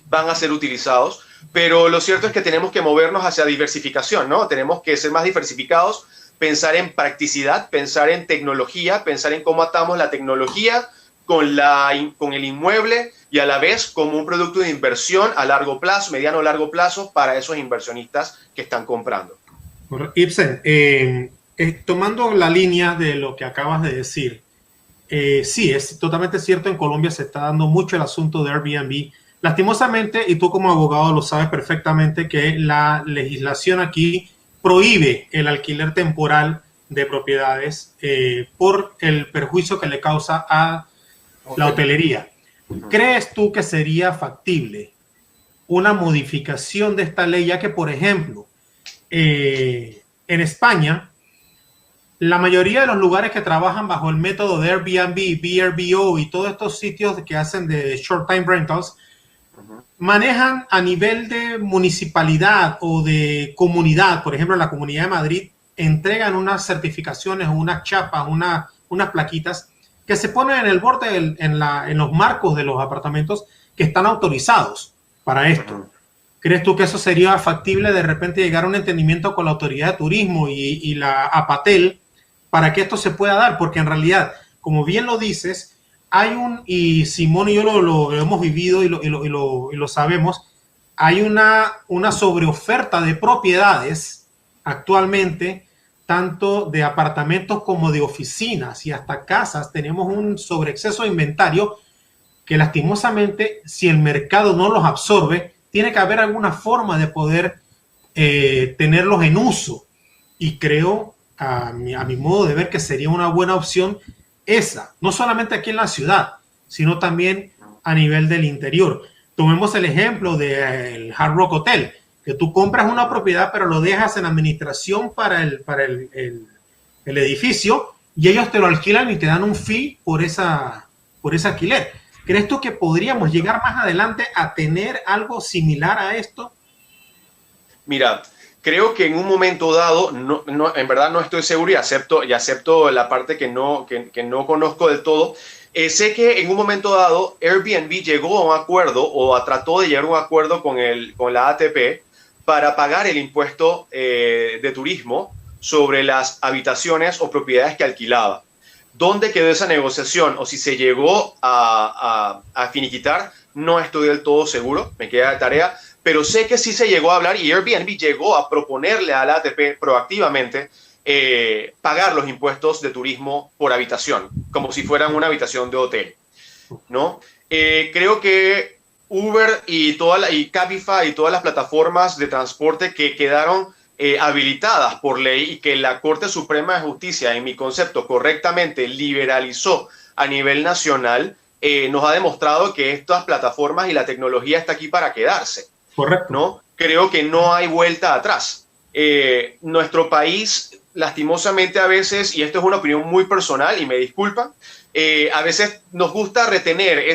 van a ser utilizados. Pero lo cierto es que tenemos que movernos hacia diversificación, ¿no? Tenemos que ser más diversificados, pensar en practicidad, pensar en tecnología, pensar en cómo atamos la tecnología con el inmueble y a la vez como un producto de inversión a largo plazo, mediano o largo plazo para esos inversionistas que están comprando. Ibsen, tomando la línea de lo que acabas de decir, sí, es totalmente cierto, en Colombia se está dando mucho el asunto de Airbnb. Lastimosamente, y tú como abogado lo sabes perfectamente, que la legislación aquí prohíbe el alquiler temporal de propiedades por el perjuicio que le causa a la hotelería. ¿Crees tú que sería factible una modificación de esta ley, ya que, por ejemplo, en España, la mayoría de los lugares que trabajan bajo el método de Airbnb, VRBO y todos estos sitios que hacen de short time rentals, manejan a nivel de municipalidad o de comunidad? Por ejemplo, en la Comunidad de Madrid entregan unas certificaciones, unas chapas, unas plaquitas que se ponen en el borde, en los marcos de los apartamentos que están autorizados para esto. ¿Crees tú que eso sería factible de repente llegar a un entendimiento con la Autoridad de Turismo y la APATEL para que esto se pueda dar? Porque en realidad, como bien lo dices, y Simón y yo lo hemos vivido y lo sabemos, hay una sobreoferta de propiedades actualmente, tanto de apartamentos como de oficinas y hasta casas. Tenemos un sobreexceso de inventario que lastimosamente, si el mercado no los absorbe, tiene que haber alguna forma de poder tenerlos en uso. Y creo, a mi modo de ver, que sería una buena opción esa, no solamente aquí en la ciudad, sino también a nivel del interior. Tomemos el ejemplo del Hard Rock Hotel, que tú compras una propiedad pero lo dejas en administración para el edificio y ellos te lo alquilan y te dan un fee por ese alquiler. ¿Crees tú que podríamos llegar más adelante a tener algo similar a esto? Mira, creo que en un momento dado, en verdad no estoy seguro y acepto la parte que no conozco del todo. Sé que en un momento dado Airbnb llegó a un acuerdo trató de llegar a un acuerdo con la ATP para pagar el impuesto de turismo sobre las habitaciones o propiedades que alquilaba. ¿Dónde quedó esa negociación? O si se llegó a finiquitar, no estoy del todo seguro, me queda de tarea, pero sé que sí se llegó a hablar y Airbnb llegó a proponerle a la ATP proactivamente pagar los impuestos de turismo por habitación, como si fueran una habitación de hotel, ¿no? Creo que Uber y Cabify y todas las plataformas de transporte que quedaron habilitadas por ley y que la Corte Suprema de Justicia, en mi concepto, correctamente liberalizó a nivel nacional, nos ha demostrado que estas plataformas y la tecnología está aquí para quedarse. Correcto. ¿No? Creo que no hay vuelta atrás. Nuestro país, lastimosamente a veces, y esto es una opinión muy personal y me disculpan, a veces nos gusta retener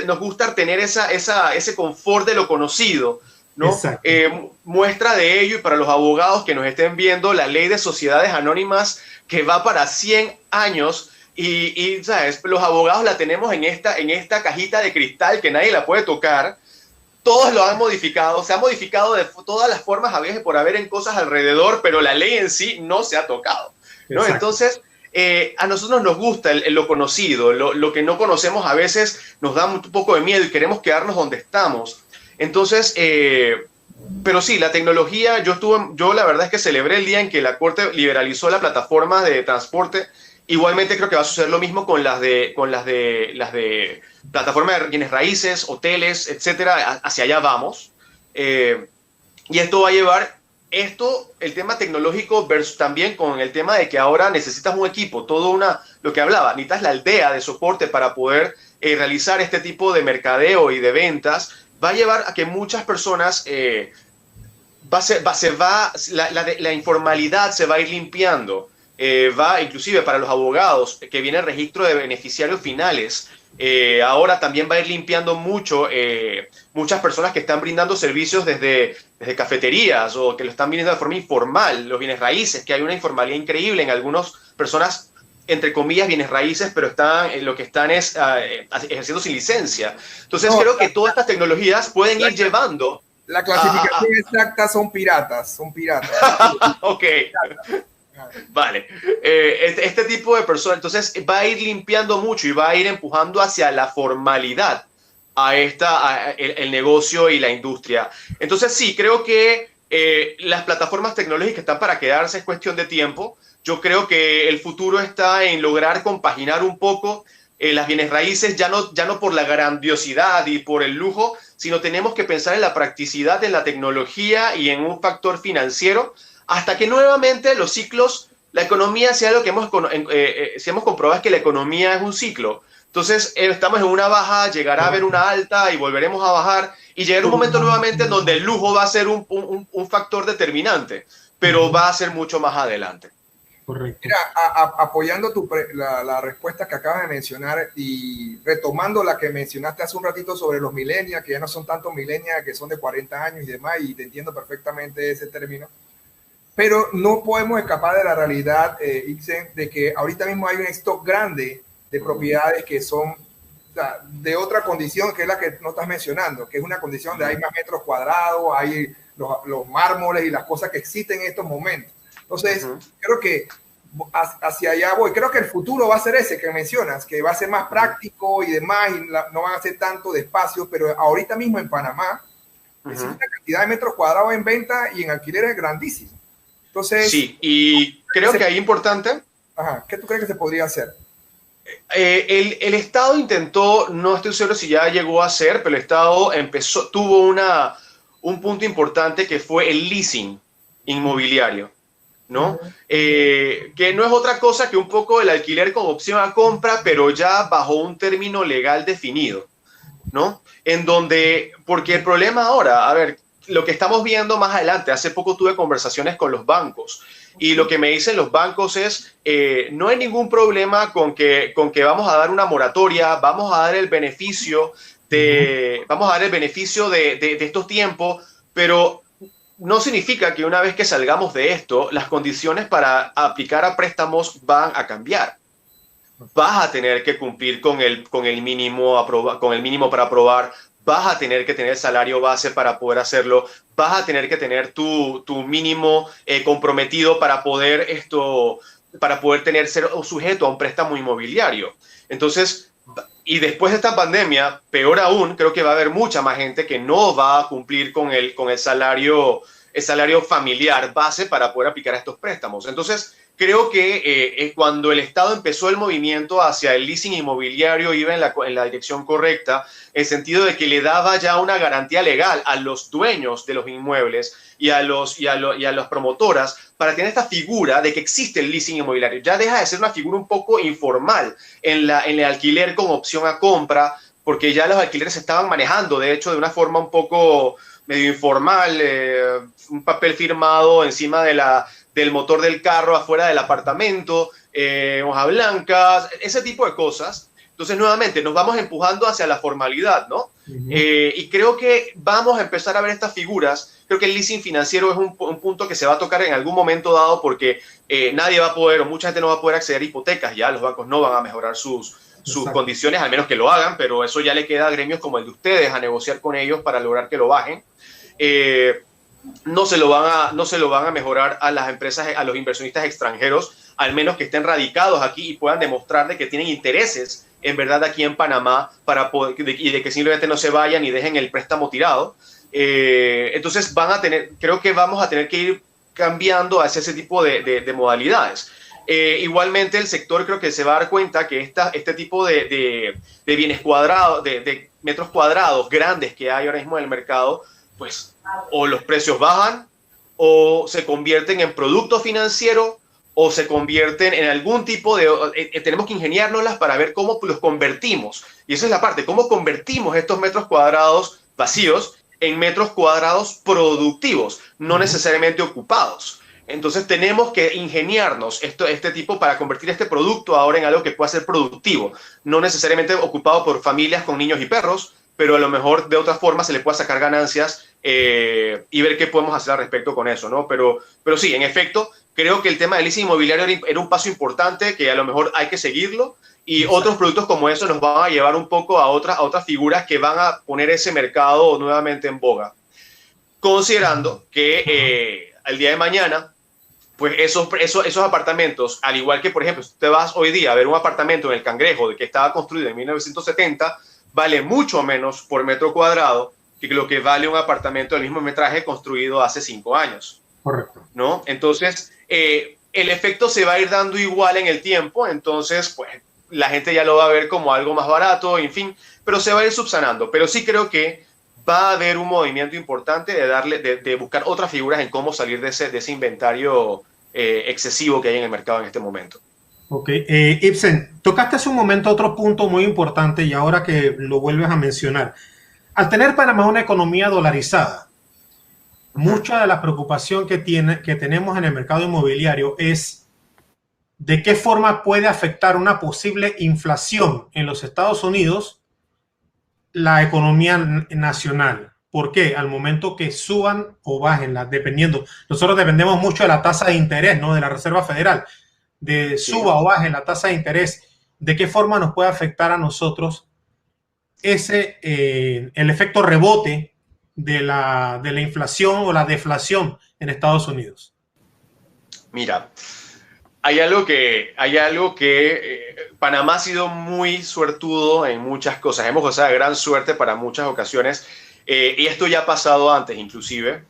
nos gusta tener ese confort de lo conocido, ¿no? Muestra de ello, y para los abogados que nos estén viendo, la ley de sociedades anónimas que va para 100 años y ¿sabes? Los abogados la tenemos en esta cajita de cristal que nadie la puede tocar. Todos lo han modificado, se ha modificado de todas las formas a veces por haber en cosas alrededor, pero la ley en sí no se ha tocado, ¿no? Entonces, a nosotros nos gusta lo conocido, lo que no conocemos a veces nos da un poco de miedo y queremos quedarnos donde estamos. Entonces, pero sí, la tecnología, yo la verdad es que celebré el día en que la Corte liberalizó la plataforma de transporte. Igualmente creo que va a suceder lo mismo con las de plataformas de bienes raíces, hoteles, etcétera. Hacia allá vamos. Y esto va a llevar el tema tecnológico versus también con el tema de que ahora necesitas un equipo, lo que hablaba, necesitas la aldea de soporte para poder realizar este tipo de mercadeo y de ventas. Va a llevar a que muchas personas, la informalidad se va a ir limpiando. Inclusive para los abogados que viene el registro de beneficiarios finales, ahora también va a ir limpiando muchas personas que están brindando servicios desde cafeterías o que lo están brindando de forma informal, los bienes raíces, que hay una informalidad increíble en algunas personas, entre comillas, bienes raíces, pero lo que están es ejerciendo sin licencia. Entonces creo que todas estas tecnologías pueden ir llevando... La clasificación exacta son piratas. Ok. Vale, este tipo de personas entonces va a ir limpiando mucho y va a ir empujando hacia la formalidad el negocio y la industria. Entonces sí, creo que las plataformas tecnológicas están para quedarse, es cuestión de tiempo. Yo creo que el futuro está en lograr compaginar un poco las bienes raíces, ya no por la grandiosidad y por el lujo, sino tenemos que pensar en la practicidad, en la tecnología y en un factor financiero, hasta que nuevamente los ciclos, la economía sea lo que hemos comprobado es que la economía es un ciclo. Entonces estamos en una baja, llegará a haber una alta y volveremos a bajar y llegará un momento nuevamente en donde el lujo va a ser un factor determinante, pero va a ser mucho más adelante. Correcto. Mira, apoyando la respuesta que acabas de mencionar y retomando la que mencionaste hace un ratito sobre los millennials, que ya no son tantos millennials, que son de 40 años y demás, y te entiendo perfectamente ese término. Pero no podemos escapar de la realidad, Ixen, de que ahorita mismo hay un stock grande de propiedades que son de otra condición, que es la que no estás mencionando, que es una condición donde hay más metros cuadrados, hay los mármoles y las cosas que existen en estos momentos. Entonces, creo que hacia allá voy. Creo que el futuro va a ser ese que mencionas, que va a ser más práctico y demás, y no van a ser tanto de espacio, pero ahorita mismo en Panamá existe una cantidad de metros cuadrados en venta y en alquileres grandísimos. Entonces, sí, y creo que ahí importante. Ajá, ¿qué tú crees que se podría hacer? El Estado intentó, no estoy seguro si ya llegó a hacer, pero el Estado tuvo un punto importante que fue el leasing inmobiliario, ¿no? Que no es otra cosa que un poco el alquiler con opción a compra, pero ya bajo un término legal definido, ¿no? Porque el problema ahora, a ver, lo que estamos viendo más adelante, hace poco tuve conversaciones con los bancos y lo que me dicen los bancos es, no hay ningún problema con que vamos a dar una moratoria, vamos a dar el beneficio de estos tiempos, pero no significa que una vez que salgamos de esto, las condiciones para aplicar a préstamos van a cambiar. Vas a tener que cumplir con el mínimo para aprobar, vas a tener que tener el salario base para poder hacerlo, vas a tener que tener tu mínimo comprometido para poder ser sujeto a un préstamo inmobiliario. Entonces, y después de esta pandemia, peor aún, creo que va a haber mucha más gente que no va a cumplir con el salario familiar base para poder aplicar a estos préstamos. Entonces, creo que cuando el Estado empezó el movimiento hacia el leasing inmobiliario, iba en la dirección correcta, en el sentido de que le daba ya una garantía legal a los dueños de los inmuebles y a las promotoras para tener esta figura de que existe el leasing inmobiliario. Ya deja de ser una figura un poco informal en el alquiler con opción a compra, porque ya los alquileres se estaban manejando, de hecho, de una forma un poco medio informal, un papel firmado encima del motor del carro afuera del apartamento, hoja blanca, ese tipo de cosas. Entonces, nuevamente, nos vamos empujando hacia la formalidad, ¿no? Y creo que vamos a empezar a ver estas figuras. Creo que el leasing financiero es un punto que se va a tocar en algún momento dado porque nadie va a poder, o mucha gente no va a poder acceder a hipotecas. Ya los bancos no van a mejorar sus condiciones, al menos que lo hagan, pero eso ya le queda a gremios como el de ustedes a negociar con ellos para lograr que lo bajen. No se lo van a mejorar a las empresas, a los inversionistas extranjeros, al menos que estén radicados aquí y puedan demostrar de que tienen intereses en verdad aquí en Panamá y de que simplemente no se vayan y dejen el préstamo tirado. Entonces creo que vamos a tener que ir cambiando hacia ese tipo de modalidades. Igualmente el sector creo que se va a dar cuenta que este tipo de bienes cuadrados, de metros cuadrados grandes que hay ahora mismo en el mercado, pues o los precios bajan o se convierten en producto financiero o se convierten en algún tipo tenemos que ingeniárnoslas para ver cómo los convertimos. Y esa es la parte, cómo convertimos estos metros cuadrados vacíos en metros cuadrados productivos, no necesariamente ocupados. Entonces tenemos que ingeniarnos este tipo para convertir este producto ahora en algo que pueda ser productivo, no necesariamente ocupado por familias con niños y perros, pero a lo mejor de otra forma se le pueda sacar ganancias y ver qué podemos hacer al respecto con eso, ¿no? Pero sí, en efecto, creo que el tema del leasing inmobiliario era un paso importante que a lo mejor hay que seguirlo y otros productos como eso nos van a llevar un poco a otras figuras que van a poner ese mercado nuevamente en boga. Considerando que al día de mañana, pues esos apartamentos, al igual que, por ejemplo, si te vas hoy día a ver un apartamento en el Cangrejo que estaba construido en 1970, vale mucho menos por metro cuadrado que lo que vale un apartamento del mismo metraje construido hace 5 años. Correcto. ¿No? Entonces, el efecto se va a ir dando igual en el tiempo, entonces, pues, la gente ya lo va a ver como algo más barato, en fin, pero se va a ir subsanando. Pero sí creo que va a haber un movimiento importante de buscar otras figuras en cómo salir de ese inventario excesivo que hay en el mercado en este momento. Ok, Ibsen, tocaste hace un momento otro punto muy importante y ahora que lo vuelves a mencionar. Al tener Panamá una economía dolarizada, mucha de la preocupación que tenemos en el mercado inmobiliario es de qué forma puede afectar una posible inflación en los Estados Unidos la economía nacional. ¿Por qué? Al momento que suban o bajen, dependiendo. Nosotros dependemos mucho de la tasa de interés, ¿no? De la Reserva Federal. De suba o baje la tasa de interés, ¿de qué forma nos puede afectar a nosotros el efecto rebote de la inflación o la deflación en Estados Unidos? Mira, hay algo que Panamá ha sido muy suertudo en muchas cosas. Hemos gozado de gran suerte para muchas ocasiones y esto ya ha pasado antes inclusive.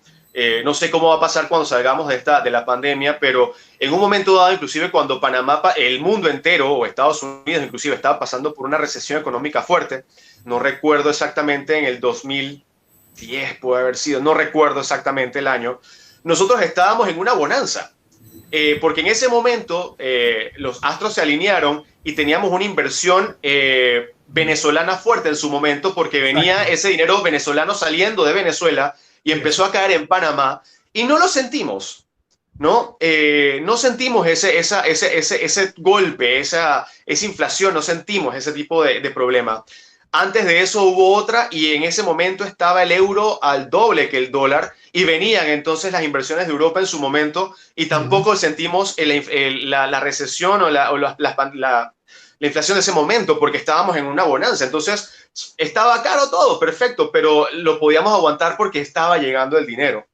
No sé cómo va a pasar cuando salgamos de la pandemia, pero en un momento dado, inclusive cuando Panamá, el mundo entero o Estados Unidos inclusive estaba pasando por una recesión económica fuerte, no recuerdo exactamente, en el 2010 puede haber sido, no recuerdo exactamente el año, nosotros estábamos en una bonanza, porque en ese momento los astros se alinearon y teníamos una inversión venezolana fuerte en su momento, porque venía ese dinero venezolano saliendo de Venezuela y empezó a caer en Panamá y no lo sentimos, ¿no? No sentimos ese golpe, esa inflación, no sentimos ese tipo de problema. Antes de eso hubo otra y en ese momento estaba el euro al doble que el dólar y venían entonces las inversiones de Europa en su momento y tampoco sentimos la recesión o la inflación de ese momento porque estábamos en una bonanza. Entonces estaba caro todo, perfecto, pero lo podíamos aguantar porque estaba llegando el dinero.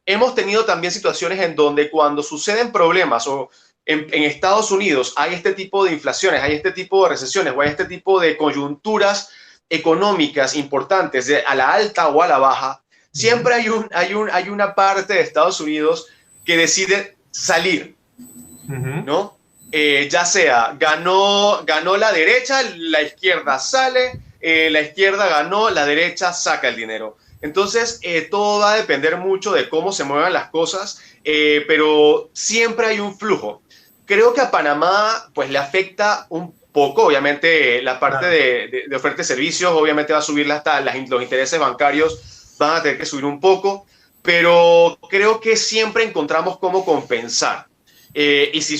Hemos tenido también situaciones en donde cuando suceden problemas o en Estados Unidos hay este tipo de inflaciones, hay este tipo de recesiones o hay este tipo de coyunturas económicas importantes a la alta o a la baja, siempre hay una parte de Estados Unidos que decide salir, ¿no? Ya sea ganó la derecha, la izquierda sale, la izquierda ganó, la derecha saca el dinero. Entonces, todo va a depender mucho de cómo se muevan las cosas, pero siempre hay un flujo. Creo que a Panamá pues le afecta un poco, obviamente la parte de oferta de servicios, obviamente va a subir hasta los intereses bancarios, van a tener que subir un poco, pero creo que siempre encontramos cómo compensar. Y si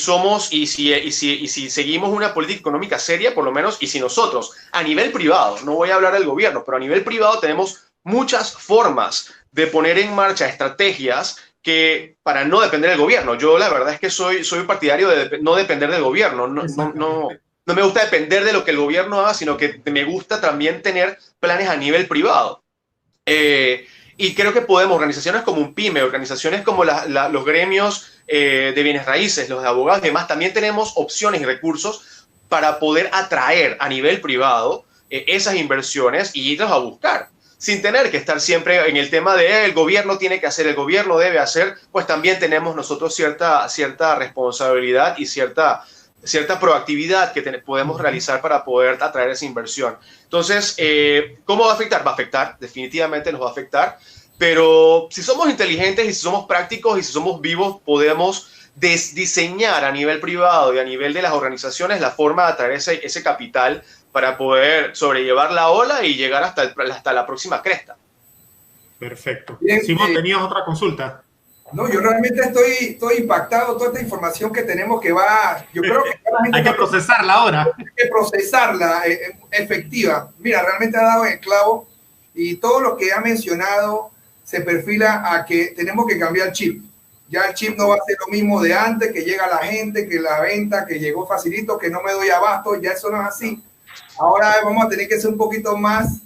seguimos una política económica seria, por lo menos, y si nosotros, a nivel privado, no voy a hablar del gobierno, pero a nivel privado tenemos muchas formas de poner en marcha estrategias que para no depender del gobierno. Yo la verdad es que soy partidario de no depender del gobierno. No me gusta depender de lo que el gobierno haga, sino que me gusta también tener planes a nivel privado. Y creo que podemos, organizaciones como un PYME, organizaciones como los gremios de bienes raíces, los de abogados y demás, también tenemos opciones y recursos para poder atraer a nivel privado esas inversiones y irlos a buscar, sin tener que estar siempre en el tema de el gobierno tiene que hacer, el gobierno debe hacer, pues también tenemos nosotros cierta responsabilidad y cierta proactividad que podemos realizar para poder atraer esa inversión. Entonces, ¿cómo va a afectar? Va a afectar, definitivamente nos va a afectar, pero si somos inteligentes y si somos prácticos y si somos vivos, podemos diseñar a nivel privado y a nivel de las organizaciones la forma de atraer ese capital para poder sobrellevar la ola y llegar hasta la próxima cresta. Perfecto. Bien, Simón, ¿tenías otra consulta? No, yo realmente estoy impactado. Toda esta información que tenemos que va, yo creo que la gente hay que procesarla ahora. Hay que procesarla efectiva. Mira, realmente ha dado en el clavo y todo lo que ha mencionado se perfila a que tenemos que cambiar el chip. Ya el chip no va a ser lo mismo de antes, que llega la gente, que la venta, que llegó facilito, que no me doy abasto, ya eso no es así. Ahora vamos a tener que ser un poquito más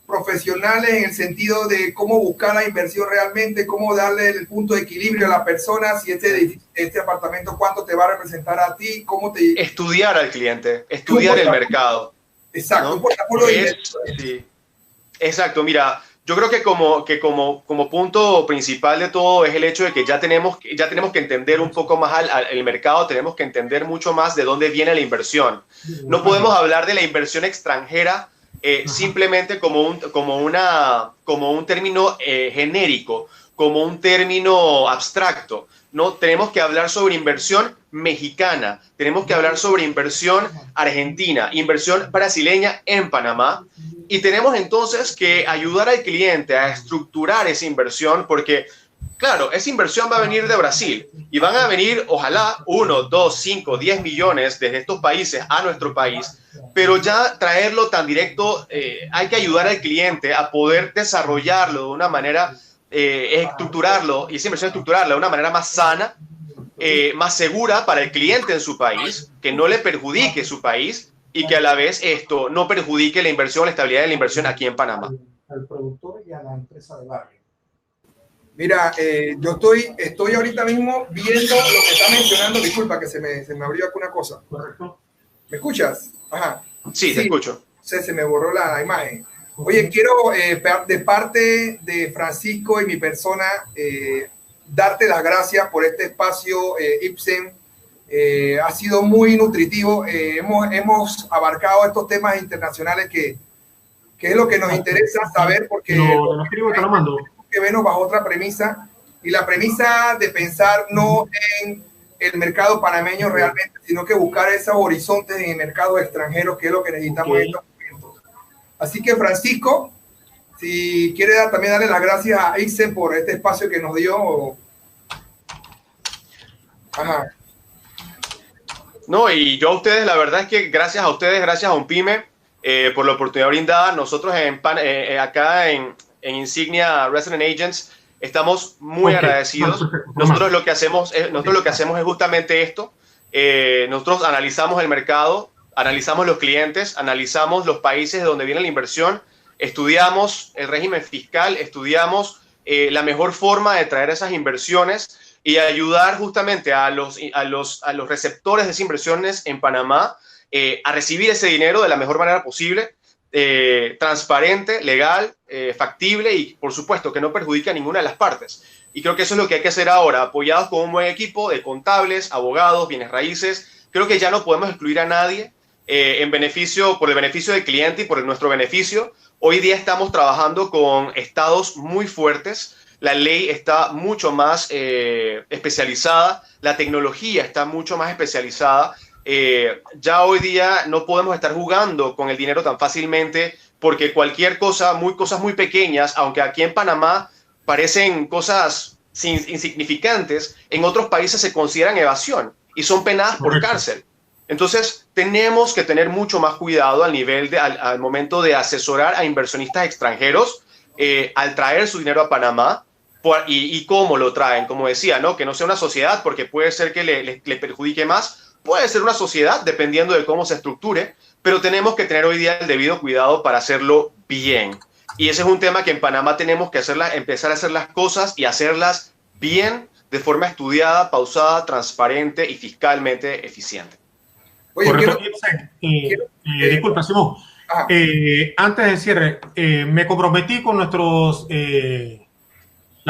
profesionales en el sentido de cómo buscar la inversión realmente, cómo darle el punto de equilibrio a la persona, si este apartamento cuánto te va a representar a ti, cómo te... Estudiar al cliente, estudiar el mercado. Exacto, ¿no? Sí. Exacto, mira, yo creo que como punto principal de todo es el hecho de que ya tenemos que entender un poco más el mercado, tenemos que entender mucho más de dónde viene la inversión. No podemos hablar de la inversión extranjera simplemente como un término genérico, como un término abstracto. No, tenemos que hablar sobre inversión mexicana, tenemos que hablar sobre inversión argentina, inversión brasileña en Panamá, y tenemos entonces que ayudar al cliente a estructurar esa inversión, porque claro, esa inversión va a venir de Brasil y van a venir ojalá 1, 2, 5, 10 millones desde estos países a nuestro país, pero ya traerlo tan directo, hay que ayudar al cliente a poder desarrollarlo de una manera, estructurarlo, y esa inversión estructurarla de una manera más sana, más segura para el cliente en su país, que no le perjudique su país y que a la vez esto no perjudique la inversión, la estabilidad de la inversión aquí en Panamá. Al productor y a la empresa de barrio. Mira, yo estoy ahorita mismo viendo lo que está mencionando. Disculpa que se me abrió alguna cosa. Correcto. ¿Me escuchas? Ajá. Sí, te escucho. Se me borró la imagen. Oye, quiero de parte de Francisco y mi persona darte las gracias por este espacio, Ipsen. Ha sido muy nutritivo. Hemos abarcado estos temas internacionales que es lo que nos interesa saber, porque lo escribo, te lo mando. Que vernos bajo otra premisa, y la premisa de pensar no en el mercado panameño realmente, sino que buscar esos horizontes en mercados extranjeros, que es lo que necesitamos en estos momentos. Así que, Francisco, si quiere también darle las gracias a Ipsen por este espacio que nos dio. Ajá. No, y yo a ustedes, la verdad es que gracias a ustedes, gracias a UNPYME, por la oportunidad brindada. Nosotros acá en Insignia Resident Agents estamos muy agradecidos. Nosotros lo que hacemos es justamente esto. Nosotros analizamos el mercado, analizamos los clientes, analizamos los países de donde viene la inversión, estudiamos el régimen fiscal, estudiamos la mejor forma de traer esas inversiones y ayudar justamente a los receptores de esas inversiones en Panamá a recibir ese dinero de la mejor manera posible, transparente, legal, factible y, por supuesto, que no perjudique a ninguna de las partes. Y creo que eso es lo que hay que hacer ahora, apoyados con un buen equipo de contables, abogados, bienes raíces. Creo que ya no podemos excluir a nadie por el beneficio del cliente y por nuestro beneficio. Hoy día estamos trabajando con estados muy fuertes. La ley está mucho más especializada, la tecnología está mucho más especializada. Ya hoy día no podemos estar jugando con el dinero tan fácilmente porque cualquier cosa, cosas muy pequeñas, aunque aquí en Panamá parecen cosas insignificantes, en otros países se consideran evasión y son penadas por cárcel. Entonces, tenemos que tener mucho más cuidado al momento de asesorar a inversionistas extranjeros al traer su dinero a Panamá y cómo lo traen. Como decía, ¿no? Que no sea una sociedad porque puede ser que le perjudique más. Puede ser una sociedad dependiendo de cómo se estructure, pero tenemos que tener hoy día el debido cuidado para hacerlo bien. Y ese es un tema que en Panamá tenemos que empezar a hacer las cosas y hacerlas bien, de forma estudiada, pausada, transparente y fiscalmente eficiente. Oye, disculpa, Simón. Antes del cierre, me comprometí con las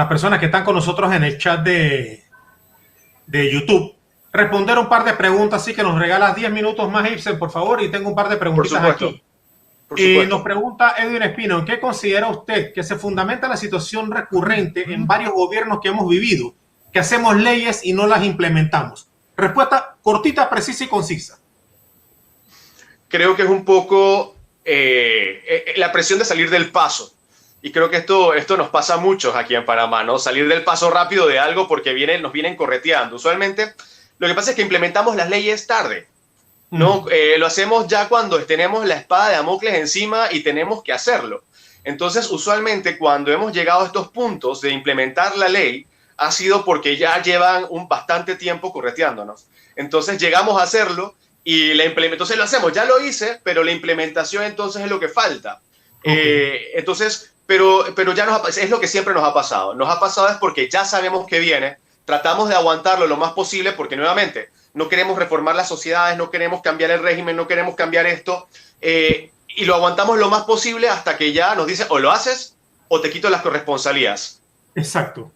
personas que están con nosotros en el chat de YouTube, responder un par de preguntas, así que nos regalas 10 minutos más, Ibsen, por favor, y tengo un par de preguntitas aquí. Nos pregunta Edwin Espino, ¿en qué considera usted que se fundamenta la situación recurrente en varios gobiernos que hemos vivido, que hacemos leyes y no las implementamos? Respuesta cortita, precisa y concisa. Creo que es un poco la presión de salir del paso. Y creo que esto nos pasa a muchos aquí en Panamá, ¿no? Salir del paso rápido de algo porque nos vienen correteando. Usualmente lo que pasa es que implementamos las leyes tarde, ¿no? Lo hacemos ya cuando tenemos la espada de Damocles encima y tenemos que hacerlo. Entonces, usualmente cuando hemos llegado a estos puntos de implementar la ley, ha sido porque ya llevan bastante tiempo correteándonos. Entonces llegamos a hacerlo y entonces lo hacemos. Ya lo hice, pero la implementación entonces es lo que falta. Entonces, pero ya es lo que siempre nos ha pasado. Nos ha pasado es porque ya sabemos que viene, tratamos de aguantarlo lo más posible porque nuevamente no queremos reformar las sociedades, no queremos cambiar el régimen, no queremos cambiar esto y lo aguantamos lo más posible hasta que ya nos dice o lo haces o te quito las corresponsalías. Exacto.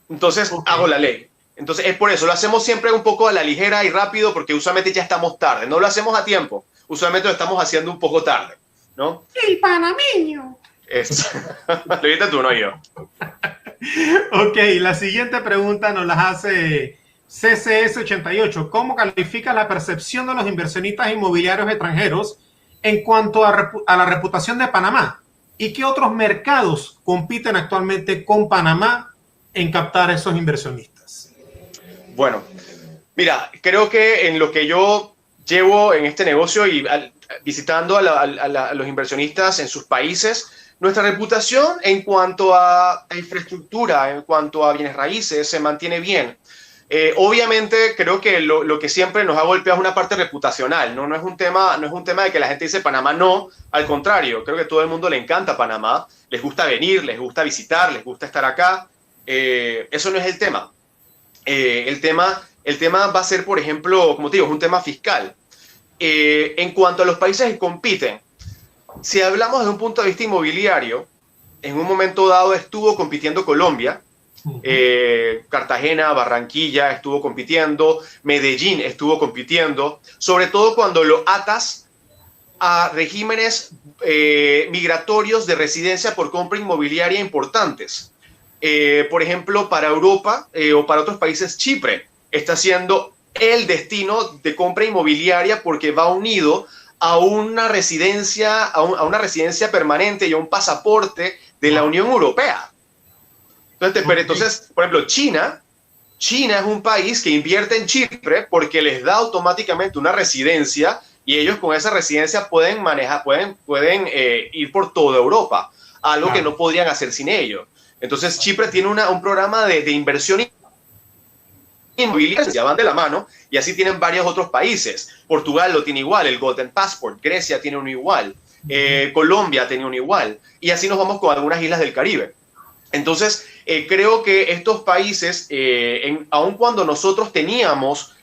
Entonces hago la ley. Entonces es por eso, lo hacemos siempre un poco a la ligera y rápido porque usualmente ya estamos tarde, no lo hacemos a tiempo, usualmente lo estamos haciendo un poco tarde, ¿no? El panameño. Lo dijiste tú, no yo. Ok, la siguiente pregunta nos la hace CCS88. ¿Cómo califica la percepción de los inversionistas inmobiliarios extranjeros en cuanto a la reputación de Panamá? ¿Y qué otros mercados compiten actualmente con Panamá en captar a esos inversionistas? Bueno, mira, creo que en lo que yo llevo en este negocio y visitando a los inversionistas en sus países, nuestra reputación en cuanto a infraestructura, en cuanto a bienes raíces, se mantiene bien. Obviamente, creo que lo que siempre nos ha golpeado es una parte reputacional, ¿no? No es un tema de que la gente dice Panamá, no. Al contrario, creo que a todo el mundo le encanta Panamá, les gusta venir, les gusta visitar, les gusta estar acá. Eso no es el tema. El tema va a ser, por ejemplo, como te digo, es un tema fiscal. En cuanto a los países que compiten, si hablamos desde un punto de vista inmobiliario, en un momento dado estuvo compitiendo Colombia, Cartagena, Barranquilla estuvo compitiendo, Medellín estuvo compitiendo, sobre todo cuando lo atas a regímenes migratorios de residencia por compra inmobiliaria importantes. Por ejemplo, para Europa o para otros países, Chipre está siendo el destino de compra inmobiliaria porque va unido a una residencia, a una residencia permanente y a un pasaporte de la Unión Europea. Entonces, por ejemplo, China es un país que invierte en Chipre porque les da automáticamente una residencia y ellos con esa residencia pueden manejar, pueden ir por toda Europa, algo que no podrían hacer sin ello. Entonces, Chipre tiene un programa de inversión inmobiliarias ya van de la mano y así tienen varios otros países. Portugal lo tiene igual, el Golden Passport, Grecia tiene uno igual, Colombia tiene uno igual y así nos vamos con algunas islas del Caribe. Entonces, creo que estos países, aun cuando nosotros teníamos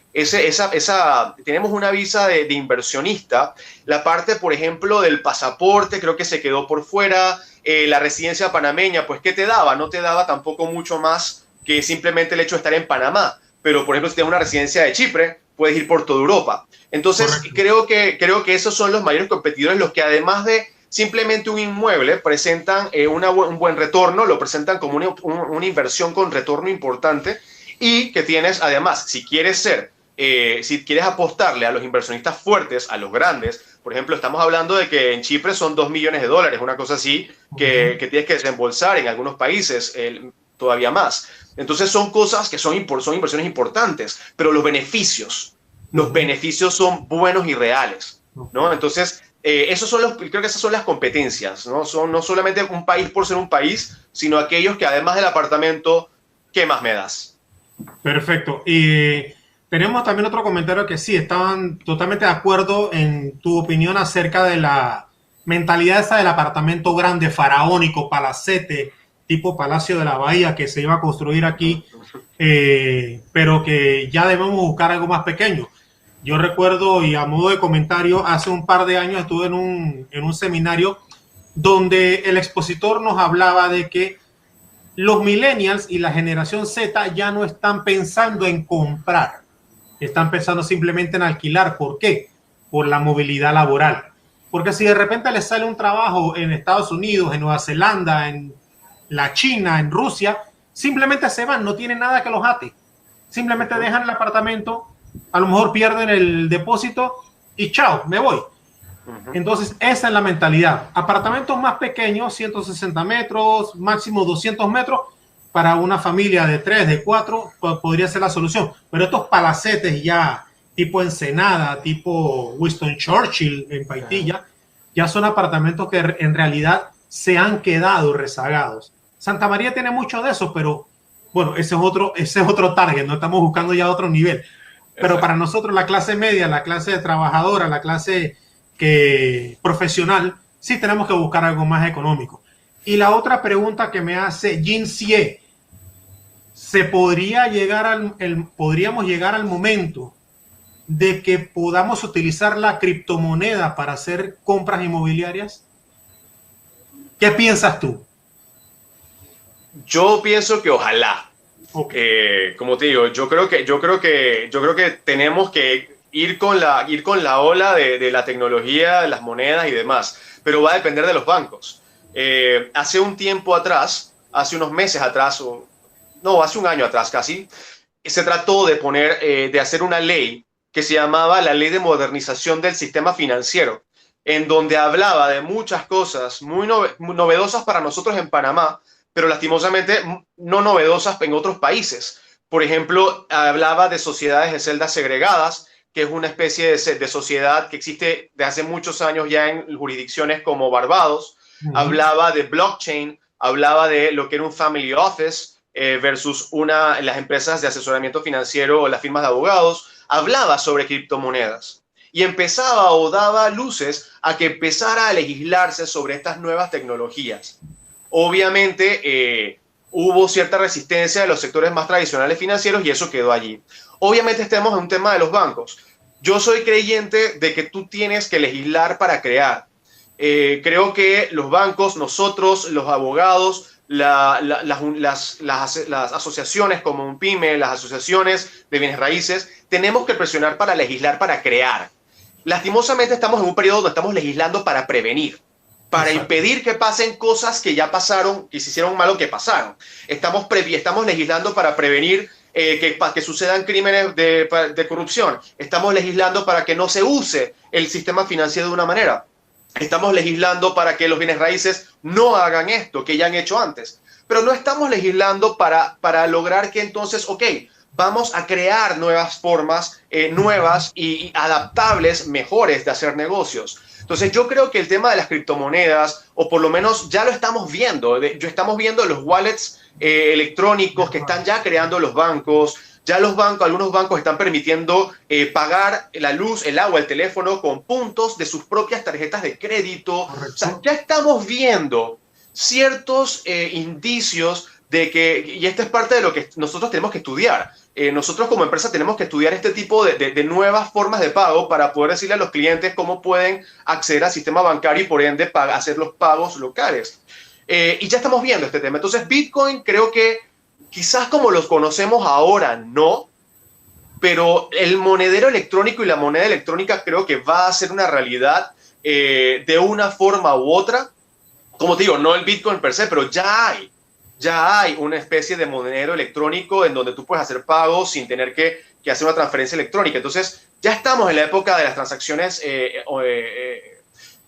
tenemos una visa de inversionista, la parte, por ejemplo, del pasaporte creo que se quedó por fuera, la residencia panameña, pues ¿qué te daba? No te daba tampoco mucho más que simplemente el hecho de estar en Panamá, pero por ejemplo, si tienes una residencia de Chipre, puedes ir por toda Europa. Entonces, creo que esos son los mayores competidores, los que además de simplemente un inmueble presentan un buen retorno, lo presentan como una inversión con retorno importante y que tienes además, si quieres apostarle a los inversionistas fuertes, a los grandes, por ejemplo, estamos hablando de que en Chipre son $2 millones, una cosa así, que tienes que desembolsar, en algunos países todavía más. Entonces son cosas que son inversiones importantes, pero los beneficios son buenos y reales, ¿no? Entonces, creo que esas son las competencias, ¿no? Son no solamente un país por ser un país, sino aquellos que además del apartamento, ¿qué más me das? Perfecto. Y tenemos también otro comentario que sí, estaban totalmente de acuerdo en tu opinión acerca de la mentalidad esa del apartamento grande, faraónico, palacete, tipo Palacio de la Bahía que se iba a construir aquí, pero que ya debemos buscar algo más pequeño. Yo recuerdo, y a modo de comentario, hace un par de años estuve en un seminario donde el expositor nos hablaba de que los millennials y la generación Z ya no están pensando en comprar, están pensando simplemente en alquilar. ¿Por qué? Por la movilidad laboral. Porque si de repente les sale un trabajo en Estados Unidos, en Nueva Zelanda, en la China, en Rusia, simplemente se van, no tienen nada que los ate. Simplemente dejan el apartamento, a lo mejor pierden el depósito y chao, me voy. Entonces, esa es la mentalidad. Apartamentos más pequeños, 160 metros, máximo 200 metros, para una familia de 3, de 4, podría ser la solución. Pero estos palacetes ya, tipo Ensenada, tipo Winston Churchill en Paitilla, ya son apartamentos que en realidad se han quedado rezagados. Santa María tiene mucho de eso, pero bueno, ese es otro target, no estamos buscando ya otro nivel. Pero para nosotros, la clase media, la clase trabajadora, la clase profesional, sí tenemos que buscar algo más económico. Y la otra pregunta que me hace Jin Sie, ¿podríamos llegar al momento de que podamos utilizar la criptomoneda para hacer compras inmobiliarias? ¿Qué piensas tú? Yo pienso que ojalá. Como te digo, yo creo que tenemos que ir con la ola de la tecnología, de las monedas y demás, pero va a depender de los bancos. Hace un tiempo atrás, hace unos meses atrás, hace un año atrás casi, se trató de hacer una ley que se llamaba la Ley de Modernización del Sistema Financiero, en donde hablaba de muchas cosas muy novedosas para nosotros en Panamá, pero lastimosamente no novedosas en otros países. Por ejemplo, hablaba de sociedades de celdas segregadas, que es una especie de sociedad que existe de hace muchos años ya en jurisdicciones como Barbados. Hablaba de blockchain, hablaba de lo que era un family office versus las empresas de asesoramiento financiero o las firmas de abogados. Hablaba sobre criptomonedas y empezaba o daba luces a que empezara a legislarse sobre estas nuevas tecnologías. Obviamente hubo cierta resistencia de los sectores más tradicionales financieros y eso quedó allí. Obviamente estamos en un tema de los bancos. Yo soy creyente de que tú tienes que legislar para crear. Creo que los bancos, nosotros, los abogados, las asociaciones como UNPYME, las asociaciones de bienes raíces, tenemos que presionar para legislar para crear. Lastimosamente estamos en un periodo donde estamos legislando para prevenir, para impedir que pasen cosas que ya pasaron, que se hicieron mal o que pasaron. Estamos legislando para prevenir que sucedan crímenes de corrupción. Estamos legislando para que no se use el sistema financiero de una manera. Estamos legislando para que los bienes raíces no hagan esto que ya han hecho antes. Pero no estamos legislando para lograr que entonces, vamos a crear nuevas formas, nuevas y adaptables, mejores de hacer negocios. Entonces yo creo que el tema de las criptomonedas, o por lo menos ya lo estamos viendo, estamos viendo los wallets electrónicos que están ya creando los bancos, Ya algunos bancos están permitiendo pagar la luz, el agua, el teléfono con puntos de sus propias tarjetas de crédito. Correcto. O sea, ya estamos viendo ciertos indicios de que, y esta es parte de lo que nosotros tenemos que estudiar. Nosotros como empresa tenemos que estudiar este tipo de nuevas formas de pago para poder decirle a los clientes cómo pueden acceder al sistema bancario y por ende hacer los pagos locales. Y ya estamos viendo este tema. Entonces, Bitcoin creo que quizás como los conocemos ahora, no, pero el monedero electrónico y la moneda electrónica creo que va a ser una realidad de una forma u otra. Como te digo, no el Bitcoin per se, pero ya hay una especie de monedero electrónico en donde tú puedes hacer pagos sin tener que hacer una transferencia electrónica. Entonces, ya estamos en la época de las transacciones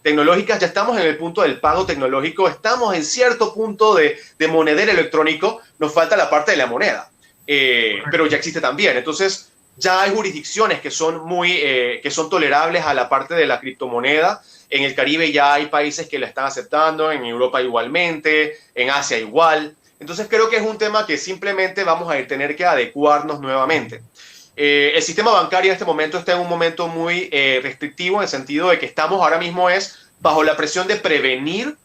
tecnológicas, ya estamos en el punto del pago tecnológico, estamos en cierto punto de monedero electrónico, nos falta la parte de la moneda, pero ya existe también. Entonces, ya hay jurisdicciones que son que son tolerables a la parte de la criptomoneda. En el Caribe ya hay países que la están aceptando, en Europa igualmente, en Asia igual. Entonces creo que es un tema que simplemente vamos a tener que adecuarnos nuevamente. El sistema bancario en este momento está en un momento muy restrictivo en el sentido de que estamos ahora mismo bajo la presión de prevenir.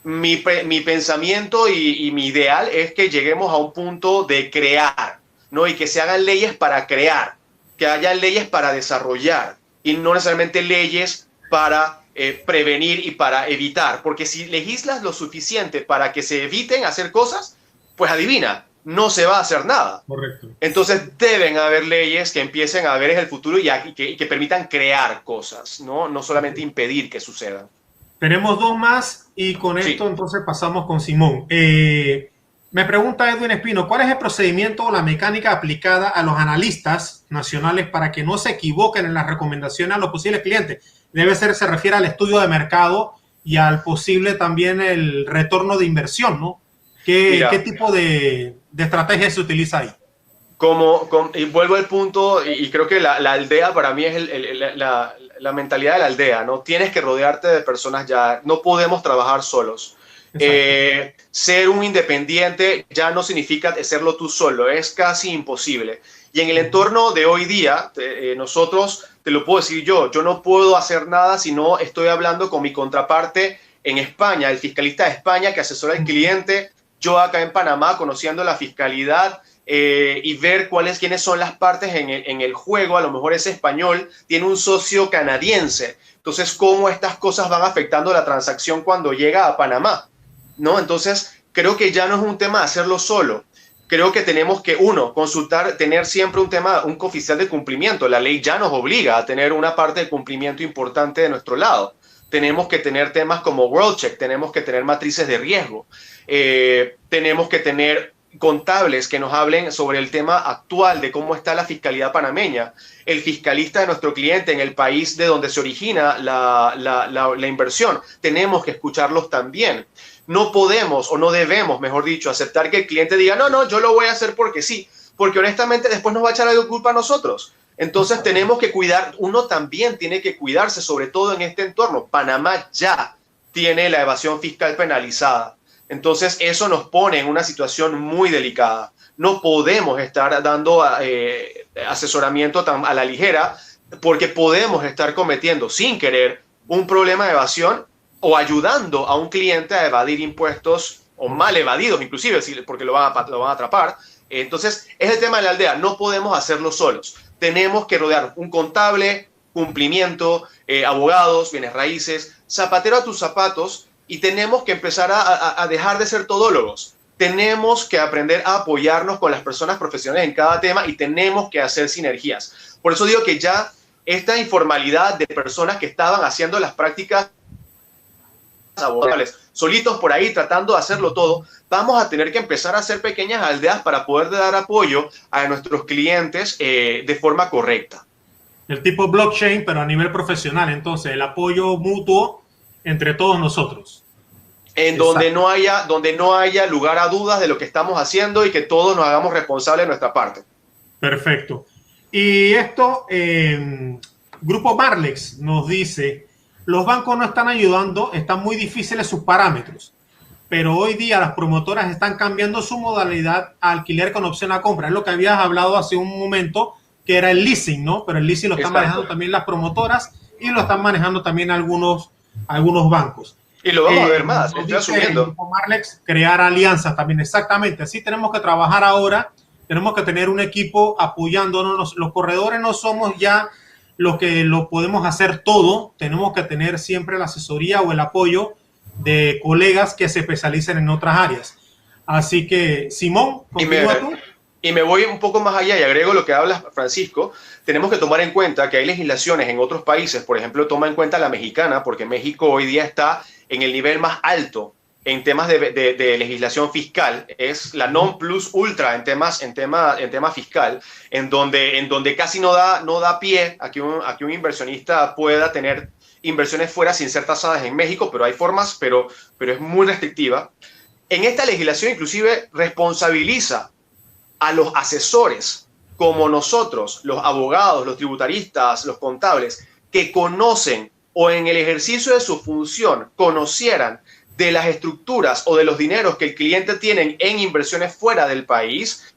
Mi pensamiento y mi ideal es que lleguemos a un punto de crear, ¿no? Y que se hagan leyes para crear, que haya leyes para desarrollar y no necesariamente leyes para prevenir y para evitar, porque si legislas lo suficiente para que se eviten hacer cosas, pues adivina, no se va a hacer nada. Correcto. Entonces deben haber leyes que empiecen a ver el futuro y que permitan crear cosas, no solamente impedir que sucedan. Tenemos dos más y con esto entonces pasamos con Simón. Me pregunta Edwin Espino, ¿cuál es el procedimiento o la mecánica aplicada a los analistas nacionales para que no se equivoquen en las recomendaciones a los posibles clientes? Se refiere al estudio de mercado y al posible también el retorno de inversión, ¿no? ¿Qué tipo de estrategia se utiliza ahí? Y vuelvo al punto, y creo que la aldea para mí es la mentalidad de la aldea, ¿no? Tienes que rodearte de personas ya, no podemos trabajar solos. Ser un independiente ya no significa serlo tú solo, es casi imposible. Y en el entorno de hoy día, nosotros, te lo puedo decir yo no puedo hacer nada si no estoy hablando con mi contraparte en España, el fiscalista de España que asesora al cliente, yo acá en Panamá conociendo la fiscalidad y ver quiénes son las partes en el juego. A lo mejor ese español tiene un socio canadiense, entonces cómo estas cosas van afectando la transacción cuando llega a Panamá, ¿no? Entonces creo que ya no es un tema de hacerlo solo. Creo que tenemos que, tener siempre un cooficial de cumplimiento. La ley ya nos obliga a tener una parte de cumplimiento importante de nuestro lado. Tenemos que tener temas como WorldCheck, tenemos que tener matrices de riesgo, tenemos que tener contables que nos hablen sobre el tema actual de cómo está la fiscalidad panameña, el fiscalista de nuestro cliente en el país de donde se origina la inversión. Tenemos que escucharlos también. No podemos, o no debemos, mejor dicho, aceptar que el cliente diga, no, yo lo voy a hacer porque sí, porque honestamente después nos va a echar la culpa a nosotros. Entonces tenemos que uno también tiene que cuidarse, sobre todo en este entorno. Panamá ya tiene la evasión fiscal penalizada. Entonces eso nos pone en una situación muy delicada. No podemos estar dando asesoramiento tan a la ligera, porque podemos estar cometiendo sin querer un problema de evasión o ayudando a un cliente a evadir impuestos o mal evadidos inclusive, porque lo van a atrapar. Entonces es el tema de la aldea, no podemos hacerlo solos. Tenemos que rodear un contable, cumplimiento, abogados, bienes raíces, zapatero a tus zapatos, y tenemos que empezar a dejar de ser todólogos. Tenemos que aprender a apoyarnos con las personas profesionales en cada tema y tenemos que hacer sinergias. Por eso digo que ya esta informalidad de personas que estaban haciendo las prácticas laborales solitos por ahí tratando de hacerlo todo, vamos a tener que empezar a hacer pequeñas aldeas para poder dar apoyo a nuestros clientes de forma correcta. El tipo blockchain, pero a nivel profesional, entonces el apoyo mutuo entre todos nosotros. En donde no haya lugar a dudas de lo que estamos haciendo y que todos nos hagamos responsables de nuestra parte. Perfecto. Y esto, Grupo Marlex nos dice, los bancos no están ayudando, están muy difíciles sus parámetros. pero hoy día las promotoras están cambiando su modalidad a alquiler con opción a compra. Es lo que habías hablado hace un momento, que era el leasing, ¿no? Pero el leasing lo están manejando también las promotoras y lo están manejando también algunos bancos. Y lo vamos a ver más, estoy asumiendo. Marlex, crear alianzas también, exactamente. Así tenemos que trabajar ahora, tenemos que tener un equipo apoyándonos. Los corredores no somos ya los que lo podemos hacer todo, tenemos que tener siempre la asesoría o el apoyo de colegas que se especialicen en otras áreas. Así que, Simón, continúa tú. Y me voy un poco más allá y agrego lo que habla Francisco. Tenemos que tomar en cuenta que hay legislaciones en otros países, por ejemplo, toma en cuenta la mexicana, porque México hoy día está en el nivel más alto en temas de legislación fiscal, es la non plus ultra en tema fiscal, en donde casi no da pie a que un inversionista pueda tener inversiones fuera sin ser tasadas en México, pero hay formas, pero es muy restrictiva. En esta legislación inclusive responsabiliza a los asesores como nosotros, los abogados, los tributaristas, los contables, que conocen o en el ejercicio de su función conocieran de las estructuras o de los dineros que el cliente tiene en inversiones fuera del país,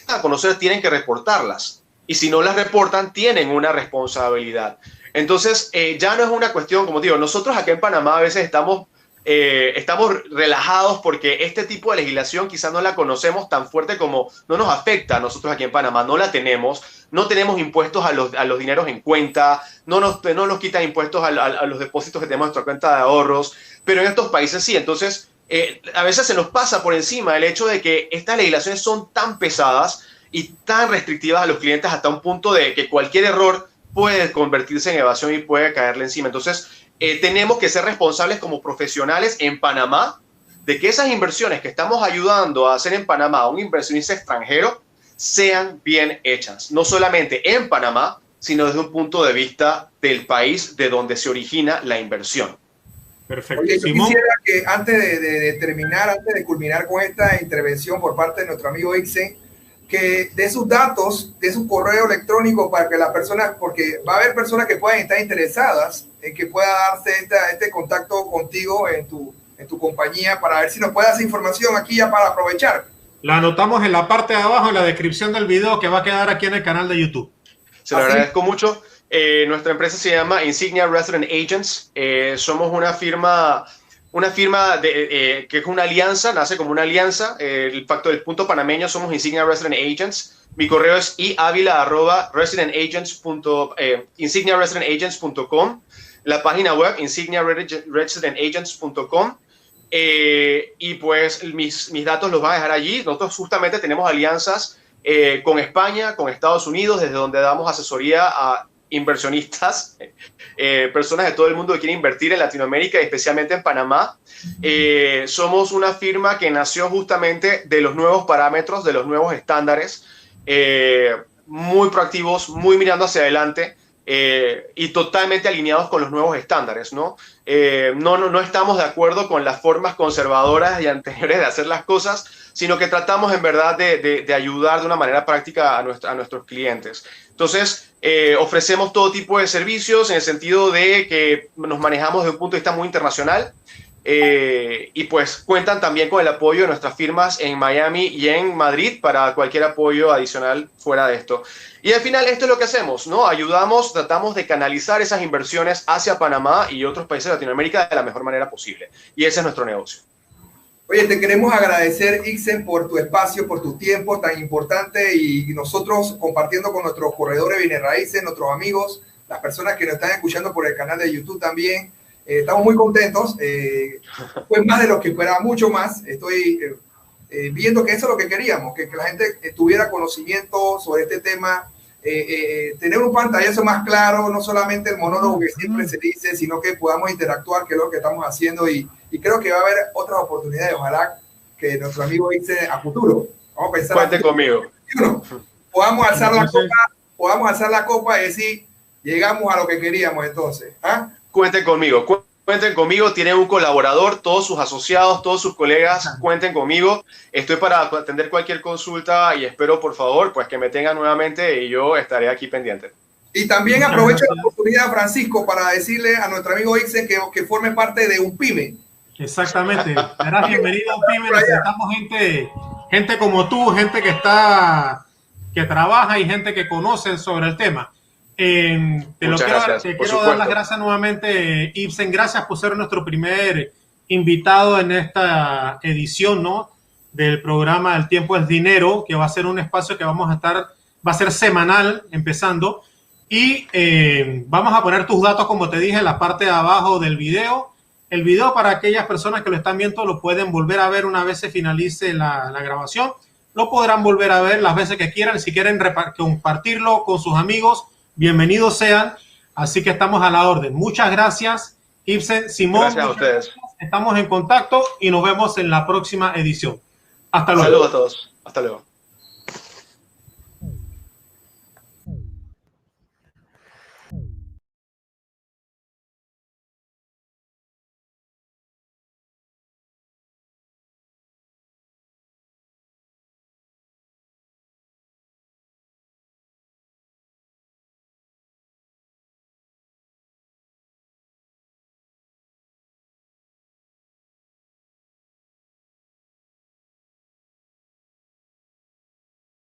a conocer tienen que reportarlas. Y si no las reportan, tienen una responsabilidad. Entonces, ya no es una cuestión, como digo, nosotros acá en Panamá a veces estamos relajados porque este tipo de legislación quizás no la conocemos tan fuerte como no nos afecta a nosotros aquí en Panamá, no la tenemos, no tenemos impuestos a los dineros en cuenta, no nos quitan impuestos a los depósitos que tenemos en nuestra cuenta de ahorros, pero en estos países sí. Entonces, a veces se nos pasa por encima el hecho de que estas legislaciones son tan pesadas y tan restrictivas a los clientes hasta un punto de que cualquier error puede convertirse en evasión y puede caerle encima. Entonces, tenemos que ser responsables como profesionales en Panamá de que esas inversiones que estamos ayudando a hacer en Panamá a un inversionista extranjero sean bien hechas, no solamente en Panamá, sino desde un punto de vista del país de donde se origina la inversión. Perfecto. Oye, yo quisiera que antes de terminar, antes de culminar con esta intervención por parte de nuestro amigo Ixen, que dé sus datos, de su correo electrónico para que las personas, porque va a haber personas que puedan estar interesadas en que pueda darse este contacto contigo en tu compañía para ver si nos puede hacer información aquí ya para aprovechar. La anotamos en la parte de abajo, en la descripción del video que va a quedar aquí en el canal de YouTube. Se lo agradezco mucho. Nuestra empresa se llama Insignia Resident Agents. Somos una firma que es una alianza, nace como una alianza. El punto panameño somos Insignia Resident Agents. Mi correo es insigniaresidentagents.com. La página web insigniaresidentagents.com. Y pues mis datos los van a dejar allí. Nosotros justamente tenemos alianzas con España, con Estados Unidos, desde donde damos asesoría a inversionistas, personas de todo el mundo que quieren invertir en Latinoamérica y especialmente en Panamá. Somos una firma que nació justamente de los nuevos parámetros, de los nuevos estándares, muy proactivos, muy mirando hacia adelante y totalmente alineados con los nuevos estándares, ¿no? No estamos de acuerdo con las formas conservadoras y anteriores de hacer las cosas, sino que tratamos en verdad de ayudar de una manera práctica a nuestros clientes. Entonces, ofrecemos todo tipo de servicios en el sentido de que nos manejamos desde un punto de vista muy internacional y pues cuentan también con el apoyo de nuestras firmas en Miami y en Madrid para cualquier apoyo adicional fuera de esto. Y al final esto es lo que hacemos, ¿no? Tratamos de canalizar esas inversiones hacia Panamá y otros países de Latinoamérica de la mejor manera posible. Y ese es nuestro negocio. Oye, te queremos agradecer, Ixen, por tu espacio, por tu tiempo tan importante y nosotros compartiendo con nuestros corredores bienes raíces, nuestros amigos, las personas que nos están escuchando por el canal de YouTube también. Estamos muy contentos. Fue más de lo que esperaba, mucho más. Estoy viendo que eso es lo que queríamos, que la gente tuviera conocimiento sobre este tema, tener un pantallazo más claro, no solamente el monólogo que siempre se dice, sino que podamos interactuar, que es lo que estamos haciendo y creo que va a haber otras oportunidades. Ojalá que nuestro amigo dice a futuro. Vamos a pensar. Cuente conmigo. Podamos alzar la copa y decir, llegamos a lo que queríamos entonces. ¿Ah? Cuenten conmigo, tienen un colaborador, todos sus asociados, todos sus colegas, cuenten conmigo. Estoy para atender cualquier consulta y espero, por favor, pues que me tengan nuevamente y yo estaré aquí pendiente. Y también aprovecho la oportunidad, Francisco, para decirle a nuestro amigo Ixen que forme parte de un pyme. Exactamente. Serás bienvenido, Pyme. Necesitamos gente como tú, gente que trabaja y gente que conoce sobre el tema. Te quiero dar las gracias nuevamente, Ibsen. Gracias por ser nuestro primer invitado en esta edición, ¿no?, del programa El Tiempo es Dinero, que va a ser un espacio que va a ser semanal empezando, y vamos a poner tus datos, como te dije, en la parte de abajo del video. El video, para aquellas personas que lo están viendo, lo pueden volver a ver una vez se finalice la grabación. Lo podrán volver a ver las veces que quieran. Si quieren compartirlo con sus amigos, bienvenidos sean. Así que estamos a la orden. Muchas gracias, Ibsen. Simón, gracias a ustedes. Estamos en contacto y nos vemos en la próxima edición. Hasta luego. Saludos a todos. Hasta luego.